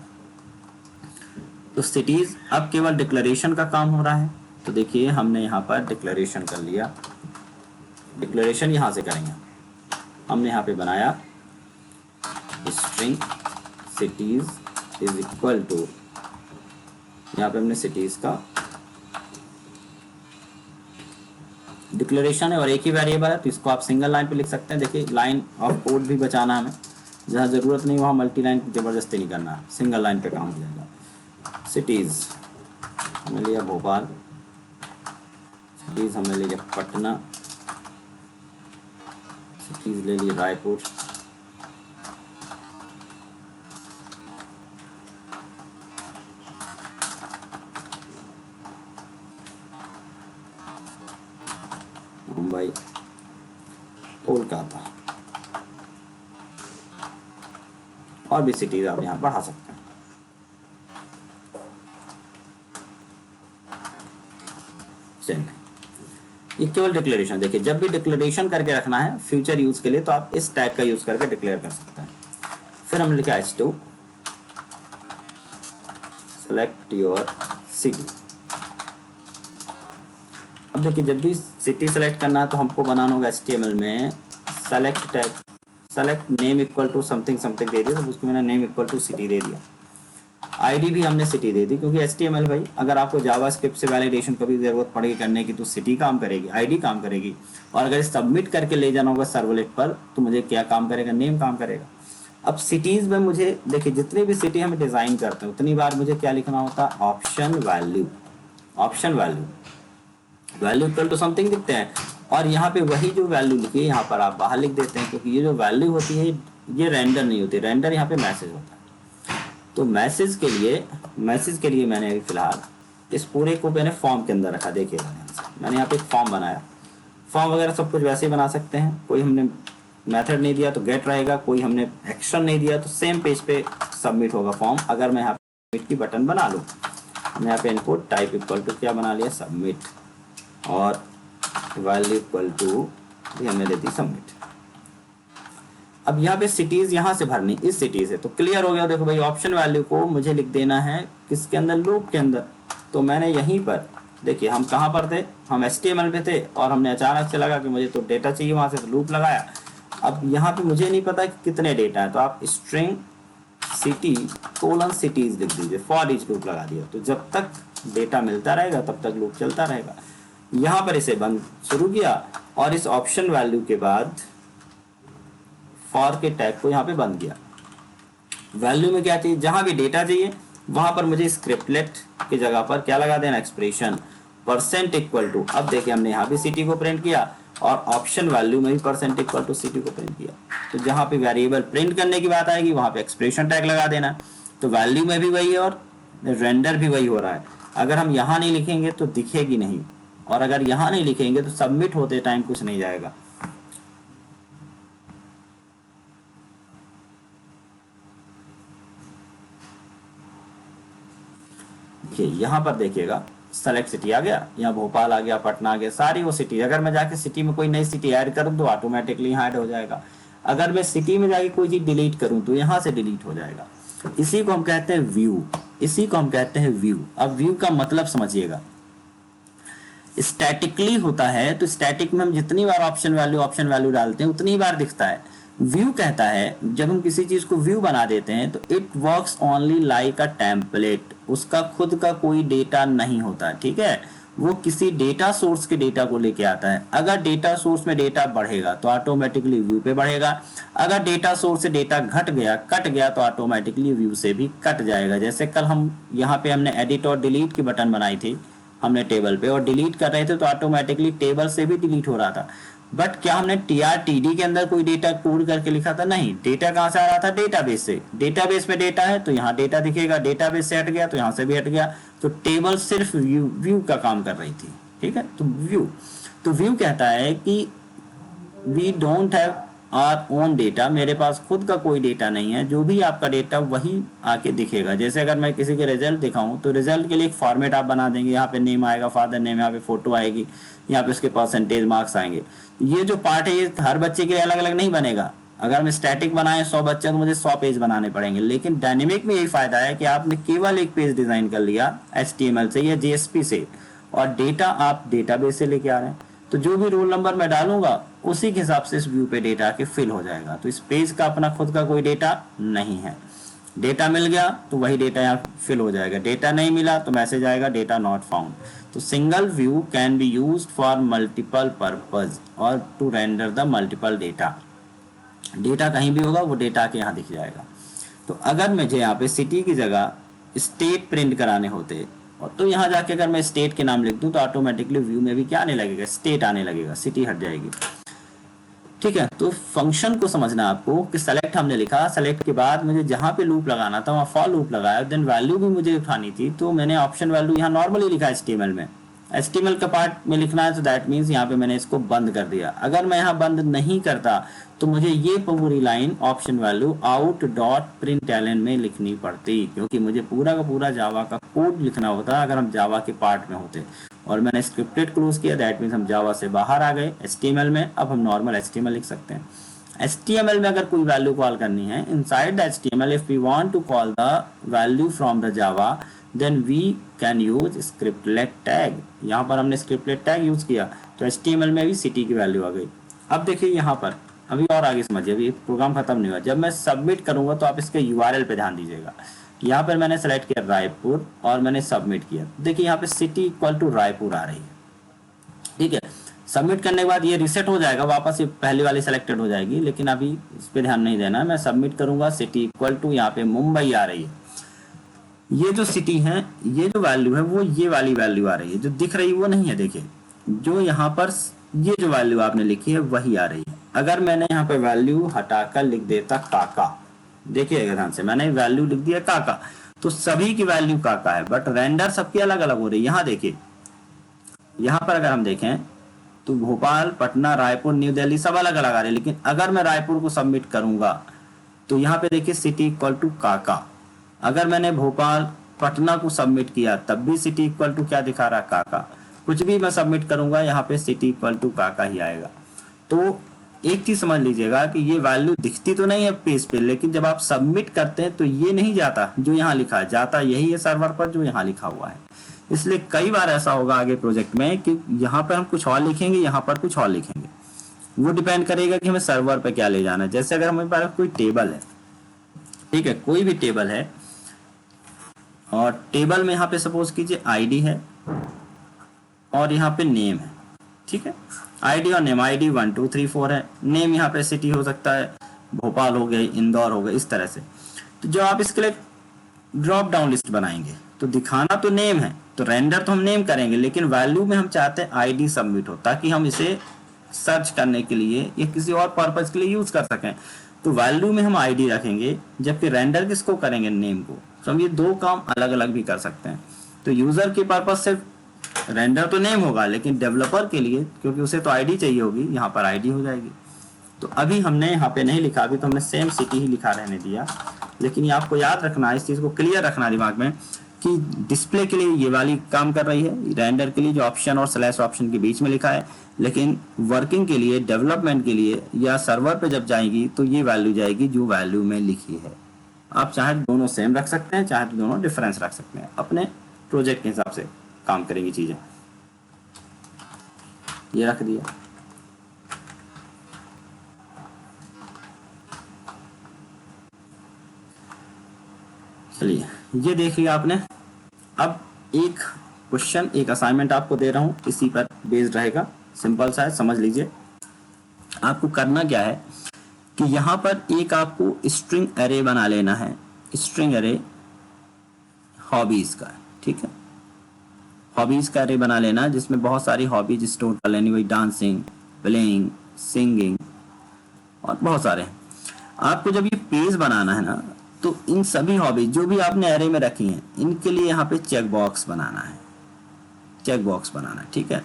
तो सिटीज अब केवल डिक्लेरेशन का काम हो रहा है। तो देखिए हमने यहाँ पर डिक्लेरेशन कर लिया। डिक्लेरेशन यहाँ से करेंगे, हमने यहाँ पे बनाया string cities is equal to, यहाँ पे हमने सिटीज का डिक्लेरेशन है और एक ही वेरिएबल है, तो इसको आप सिंगल लाइन पे लिख सकते हैं। देखिए लाइन ऑफ कोड भी बचाना हमें, जहाँ ज़रूरत नहीं वहाँ मल्टी लाइन ज़बरदस्ती नहीं करना, सिंगल लाइन पे काम हो जाएगा। सिटीज़ हमने लिया भोपाल, सिटीज़ हमने लिया पटना, सिटीज़ ले लिया रायपुर, मुंबई, कोलकाता और भी सिटीज आप यहाँ बढ़ा सकते हैं। ये केवल डिक्लेरेशन। देखिए जब भी डिक्लेरेशन करके रखना है फ्यूचर यूज के लिए तो आप इस टैग का यूज करके डिक्लेयर कर सकते हैं। फिर हमने लिखा H2 सेलेक्ट योर सिटी। अब देखिए जब भी सिटी सेलेक्ट करना है तो हमको बनाना होगा HTML में select tag, select name equal to something something दे दिया, तो उसको मैंने नेम इक्वल टू सिटी दे दिया। आईडी भी हमने सिटी दे दी, क्योंकि HTML भाई अगर आपको जावास्क्रिप्ट से वैलिडेशन कभी जरूरत पड़ेगी करने की तो सिटी काम करेगी, आईडी काम करेगी, और अगर सबमिट करके ले जाना होगा सर्वलेट पर तो मुझे क्या काम करेगा? नेम काम करेगा। अब सिटीज में मुझे देखिए जितनी भी सिटी हम डिजाइन करते हैं उतनी बार मुझे क्या लिखना होता है? Option value. Option value, value equal to something लिखते हैं और यहाँ पे वही जो वैल्यू लिखी है यहाँ पर आप बाहर लिख देते हैं, क्योंकि ये जो वैल्यू होती है ये रेंडर नहीं होती, रेंडर यहाँ पे मैसेज होता है। तो मैसेज के लिए मैंने अभी फिलहाल इस पूरे को मैंने फॉर्म के अंदर रखा। देखिएगा मैंने यहाँ पे एक फॉर्म बनाया। फॉर्म वगैरह सब कुछ वैसे ही बना सकते हैं, कोई हमने मेथड नहीं दिया तो गेट रहेगा, कोई हमने एक्शन नहीं दिया तो सेम पेज पे सबमिट होगा फॉर्म। अगर मैं यहाँ पे सबमिट की बटन बना लूँ, मैं यहाँ पे इनको टाइप इक्वल टू क्या बना लिया, सबमिट, और वैल्यू इक्वल टू भी हमने दे दी सबमिट। अब यहाँ पे सिटीज यहाँ से भरनी, इस सिटी से, तो क्लियर हो गया। देखो भाई ऑप्शन वैल्यू को मुझे लिख देना है किसके अंदर, लूप के अंदर। तो मैंने यहीं पर, देखिए हम कहाँ पर थे, हम HTML पे थे और हमने अचानक से लगा कि मुझे तो डेटा चाहिए, वहां से तो लूप लगाया। अब यहाँ पे मुझे नहीं पता कि कितने डेटा है, तो आप स्ट्रिंग सिटी कोलन सिटीज लिख दीजिए, फॉर ईच लूप लगा दिया। तो जब तक डेटा मिलता रहेगा तब तक लूप चलता रहेगा। यहाँ पर इसे बंद शुरू किया और इस ऑप्शन वैल्यू के बाद फॉर के टैग को यहाँ पे बंद किया। वैल्यू में क्या चाहिए, जहां भी डेटा चाहिए वहां पर मुझे स्क्रिप्टलेट की जगह पर क्या लगा देना, एक्सप्रेशन परसेंट इक्वल टू। अब देखिए हमने यहाँ भी सिटी को प्रिंट किया और ऑप्शन वैल्यू में भी परसेंट इक्वल टू सिटी को प्रिंट किया। तो जहां पे वेरिएबल प्रिंट करने की बात आएगी वहां पे एक्सप्रेशन टैग लगा देना। तो वैल्यू में भी वही है और रेंडर भी वही हो रहा है। अगर हम यहाँ नहीं लिखेंगे तो दिखेगी नहीं, और अगर यहाँ नहीं लिखेंगे तो सबमिट होते टाइम कुछ नहीं जाएगा। यहाँ पर देखिएगा सेलेक्ट सिटी आ गया, यहाँ भोपाल आ गया, पटना आ गया, सारी वो सिटी। अगर मैं जाके सिटी में कोई नई सिटी ऐड करूँ तो ऑटोमेटिकली यहाँ ऐड हो जाएगा। अगर मैं सिटी में जाके कोई चीज डिलीट करूँ तो यहाँ से डिलीट हो जाएगा। इसी को हम कहते हैं व्यू, इसी को हम कहते हैं व्यू। अब व्यू का मतलब समझिएगा, स्टैटिकली होता है तो स्टैटिक में हम जितनी बार ऑप्शन वैल्यू डालते हैं उतनी बार दिखता है। व्यू कहता है जब हम किसी चीज को व्यू बना देते हैं तो it works only like a template, उसका खुद का कोई डेटा नहीं होता, ठीक है। वो किसी डेटा सोर्स के डेटा को लेके आता है। अगर डेटा सोर्स में डेटा बढ़ेगा तो ऑटोमेटिकली व्यू पे बढ़ेगा, अगर डेटा सोर्स से डेटा कट गया तो ऑटोमेटिकली व्यू से भी कट जाएगा। जैसे कल हम यहाँ पे हमने एडिट और डिलीट की बटन बनाई थी हमने टेबल पे, और डिलीट कर रहे थे तो ऑटोमेटिकली टेबल से भी डिलीट हो रहा था। बट क्या हमने TRTD के अंदर कोई डेटा कोड करके लिखा था? नहीं। डेटा कहाँ से आ रहा था? डेटाबेस से। डेटाबेस में डेटा है तो यहाँ डेटा दिखेगा, डेटाबेस से हट गया तो यहाँ से भी हट गया। तो टेबल सिर्फ व्यू का काम कर रही थी, ठीक है। तो व्यू कहता है कि we don't have our own data, मेरे पास खुद का कोई डेटा नहीं है, जो भी आपका डेटा वही आके दिखेगा। जैसे अगर मैं किसी के रिजल्ट दिखाऊं तो रिजल्ट के लिए एक फॉर्मेट आप बना देंगे, यहाँ पे नेम आएगा, फादर नेम, यहाँ पे फोटो आएगी, यहाँ पे उसके परसेंटेज मार्क्स आएंगे। ये जो पार्ट है ये हर बच्चे के लिए अलग अलग नहीं बनेगा। अगर हम स्टैटिक बनाए 100 बच्चे तो मुझे 100 पेज बनाने पड़ेंगे। लेकिन डायनेमिक में यही फायदा है कि आपने केवल एक पेज डिजाइन कर लिया HTML से या JSP से, और डेटा आप डेटाबेस से लेके आ रहे हैं। तो जो भी रोल नंबर मैं डालूंगा उसी के हिसाब से इस व्यू पे डेटा के फिल हो जाएगा। तो इस पेज का अपना खुद का कोई डेटा नहीं है। डेटा मिल गया तो वही डेटा यहाँ फिल हो जाएगा, डेटा नहीं मिला तो मैसेज आएगा डेटा नॉट फाउंड। तो single view can be used for multiple purpose और to render the multiple data. Data कहीं भी होगा वो डेटा के यहाँ दिख जाएगा। तो अगर मुझे यहाँ पे सिटी की जगह स्टेट प्रिंट कराने होते और तो यहाँ जाके अगर मैं स्टेट के नाम लिख दूं तो ऑटोमेटिकली व्यू में भी क्या आने लगेगा, स्टेट आने लगेगा, सिटी हट जाएगी, ठीक है। तो फंक्शन को समझना आपको कि सेलेक्ट हमने लिखा, सेलेक्ट के बाद मुझे जहां पे लूप लगाना था वहां फॉर लूप लगाया, देन वैल्यू भी मुझे उठानी थी तो मैंने ऑप्शन वैल्यू यहाँ नॉर्मली लिखा HTML में। HTML का पार्ट में लिखना है तो दैट मीन्स यहाँ पे मैंने इसको बंद कर दिया। अगर मैं यहाँ बंद नहीं करता तो मुझे ये पूरी line option value out dot println में लिखनी पड़ती, क्योंकि मुझे पूरा का पूरा जावा का कोड लिखना होता अगर हम जावा के पार्ट में होते। और मैंने स्क्रिप्टेड क्लोज किया, दैट मीन्स हम जावा से बाहर आ गए HTML में। अब हम नॉर्मल HTML लिख सकते हैं। HTML में अगर कोई वैल्यू कॉल करनी है inside the HTML, if we want to call the value from the Java then we can use scriptlet tag. यहाँ पर हमने स्क्रिप्टलेट टैग यूज किया तो HTML में भी सिटी की वैल्यू आ गई। अब देखिए यहाँ पर अभी और आगे समझिए, अभी प्रोग्राम खत्म नहीं हुआ। जब मैं सबमिट करूंगा तो आप इसके URL पे ध्यान दीजिएगा। यहाँ पर मैंने सेलेक्ट किया रायपुर और मैंने सबमिट किया। देखिए यहाँ पे सिटी इक्वल टू रायपुर आ रही है, ठीक है। सबमिट करने के बाद ये रीसेट हो जाएगा, वापस ये पहली वाली सेलेक्टेड हो जाएगी, लेकिन अभी इस पे ध्यान नहीं देना। मैं सबमिट करूंगा, सिटी इक्वल टू यहाँ पे मुंबई आ रही है। ये जो सिटी है, ये जो वैल्यू है वो ये वाली वैल्यू आ रही है, जो दिख रही है वो नहीं है। देखिए जो यहाँ पर ये जो वैल्यू आपने लिखी है वही आ रही है। अगर मैंने यहाँ पे वैल्यू हटाकर लिख देता काका, देखिएगा ध्यान से, मैंने वैल्यू लिख दिया काका, तो सभी की वैल्यू काका है, बट रेंडर सबकी अलग अलग हो रही है। यहाँ देखिए, यहाँ पर अगर हम देखें तो भोपाल, पटना, रायपुर, न्यू दिल्ली सब अलग अलग आ रहे हैं, लेकिन अगर मैं रायपुर को सबमिट करूंगा तो यहाँ पे देखिए सिटी इक्वल टू काका। अगर मैंने भोपाल, पटना को सबमिट किया तब भी सिटी इक्वल टू क्या दिखा रहा है, काका। कुछ भी मैं सबमिट करूंगा यहाँ पे सिटी इक्वल टू काका ही आएगा। तो एक चीज समझ लीजिएगा कि ये वैल्यू दिखती तो नहीं है पेज पे, लेकिन जब आप सबमिट करते हैं तो ये नहीं जाता जो यहाँ लिखा है, जाता यही है सर्वर पर जो यहाँ लिखा हुआ है। इसलिए कई बार ऐसा होगा आगे प्रोजेक्ट में कि यहाँ पर हम कुछ और लिखेंगे, यहाँ पर कुछ और लिखेंगे। वो डिपेंड करेगा कि हमें सर्वर पे क्या ले जाना है। जैसे अगर हमारे पास कोई टेबल है, ठीक है, कोई भी टेबल है, और टेबल में यहाँ पे सपोज कीजिए आईडी है और यहाँ पे नेम है, ठीक है, आईडी और नेम, आईडी 1 2 3 4 है, नेम यहाँ पे सिटी हो सकता है, भोपाल हो गई, इंदौर हो गई, इस तरह से। तो जो आप इसके लिए ड्रॉप डाउन लिस्ट बनाएंगे तो दिखाना तो नेम है, तो रेंडर तो हम नेम करेंगे, लेकिन वैल्यू में हम चाहते हैं आईडी सबमिट हो, ताकि हम इसे सर्च करने के लिए या किसी और पर्पज के लिए यूज कर सकें। तो वैल्यू में हम आईडी रखेंगे, जबकि रेंडर किसको करेंगे, नेम को। तो हम ये दो काम अलग अलग भी कर सकते हैं। तो यूजर के पर्पज से रेंडर तो नेम होगा, लेकिन डेवलपर के लिए, क्योंकि उसे तो आईडी चाहिए होगी, यहाँ पर आईडी हो जाएगी। तो अभी हमने यहाँ पे नहीं लिखा, अभी तो हमने सेम सिटी ही लिखा रहने दिया, लेकिन ये आपको याद रखना है, इस चीज को क्लियर रखना दिमाग में कि डिस्प्ले के लिए ये वाली काम कर रही है, रेंडर के लिए जो ऑप्शन और स्लैश ऑप्शन के बीच में लिखा है, लेकिन वर्किंग के लिए, डेवलपमेंट के लिए या सर्वर पे जब जाएगी तो ये वैल्यू जाएगी जो वैल्यू में लिखी है। आप चाहे दोनों सेम रख सकते हैं, चाहे तो दोनों डिफरेंस रख सकते हैं, अपने प्रोजेक्ट के हिसाब से काम करेंगी चीजें। ये रख दिया। चलिए, ये देख लिया आपने। अब एक क्वेश्चन, एक असाइनमेंट आपको दे रहा हूं, इसी पर बेस्ड रहेगा, सिंपल सा है, समझ लीजिए। आपको करना क्या है कि यहाँ पर एक आपको स्ट्रिंग एरे बना लेना है, स्ट्रिंग एरे हॉबीज का, ठीक है, हॉबीज का एरे बना लेना, जिसमें बहुत सारी हॉबीज स्टोर कर लेनी, वही डांसिंग, प्लेइंग, सिंगिंग और बहुत सारे हैं। आपको जब ये पेज बनाना है ना, तो इन सभी हॉबीज जो भी आपने एरे में रखी हैं, इनके लिए यहाँ पे चेक बॉक्स बनाना है, चेक बॉक्स बनाना है, ठीक है।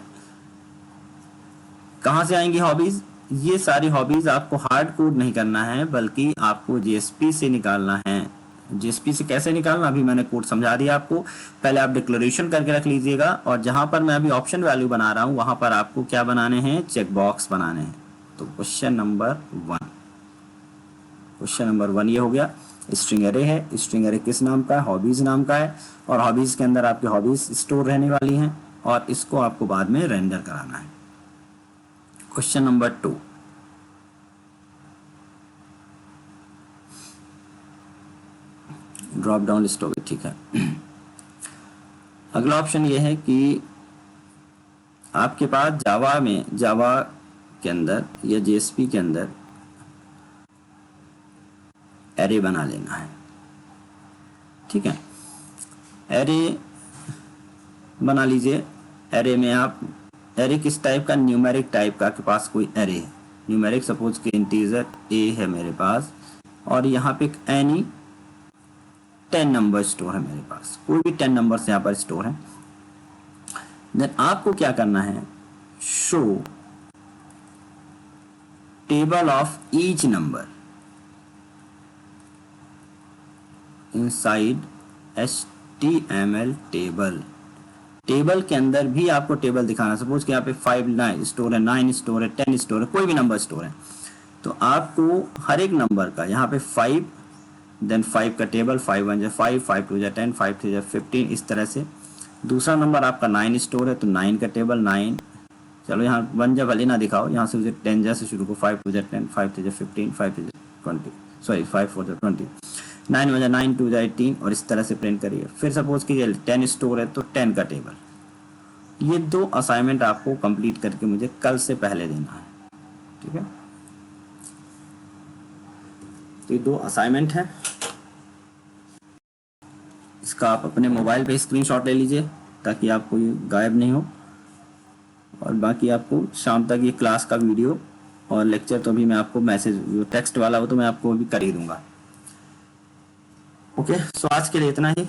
कहाँ से आएंगी हॉबीज? ये सारी हॉबीज आपको हार्ड कोड नहीं करना है, बल्कि आपको जेएसपी से निकालना है। जेएसपी से कैसे निकालना, अभी मैंने कोड समझा दिया आपको, पहले आप डिक्लेरेशन करके रख लीजिएगा, और जहां पर मैं अभी ऑप्शन वैल्यू बना रहा हूं वहां पर आपको क्या बनाने हैं, चेक बॉक्स बनाने हैं। तो क्वेश्चन नंबर 1 ये हो गया। स्ट्रिंग एरे है, स्ट्रिंग एरे किस नाम का है, हॉबीज नाम का है, और हॉबीज के अंदर आपकी हॉबीज स्टोर रहने वाली हैं, और इसको आपको बाद में रेंडर कराना है। Question number 2, drop down list हो गई, ठीक है। अगला ऑप्शन ये है कि आपके पास जावा के अंदर या जेएसपी के अंदर एरे बना लेना है, ठीक है। एरे बना लीजिए। एरे में आप, एरे किस टाइप का, न्यूमेरिक टाइप का, आपके पास कोई एरे है न्यूमेरिक, सपोज कि इंटीजर ए है मेरे पास, और यहाँ पे एनी 10 नंबर स्टोर है मेरे पास, कोई भी 10 नंबर्स यहाँ पर स्टोर है। देन आपको क्या करना है, show table of each number inside HTML table. Table के अंदर भी आपको टेबल दिखाना, सपोज कि यहाँ पे 5 स्टोर है, 9 स्टोर है, 10 स्टोर है, कोई भी नंबर स्टोर है, तो आपको हर एक नंबर का यहाँ पे 5, देन 5 का टेबल, 5 1 जा 5, 5 2 जा 10, 5 3 जा 15, इस तरह से। दूसरा नंबर आपका 9 स्टोर है, तो 9 का टेबल 9, चलो यहाँ 1 जा भले ना दिखाओ, यहाँ से मुझे 10 जा से शुरू को, 5 2 जा 10, 5 3 जा 15, 5 3 जा 20, सॉरी 5 4 जा 20, 9 1 जा 9, 2 जा 18, और इस तरह से प्रिंट करिए। फिर सपोज कीजिए 10 स्टोर है, तो 10 का टेबल। ये 2 असाइनमेंट आपको कंप्लीट करके मुझे कल से पहले देना है, ठीक है। तो ये 2 असाइनमेंट है, इसका आप अपने मोबाइल पे स्क्रीनशॉट ले लीजिए ताकि आपको ये गायब नहीं हो, और बाकी आपको शाम तक ये क्लास का वीडियो और लेक्चर तो भी मैं आपको मैसेज, जो टेक्स्ट वाला हो तो मैं आपको भी कर ही दूंगा। ओके, सो आज के लिए इतना ही।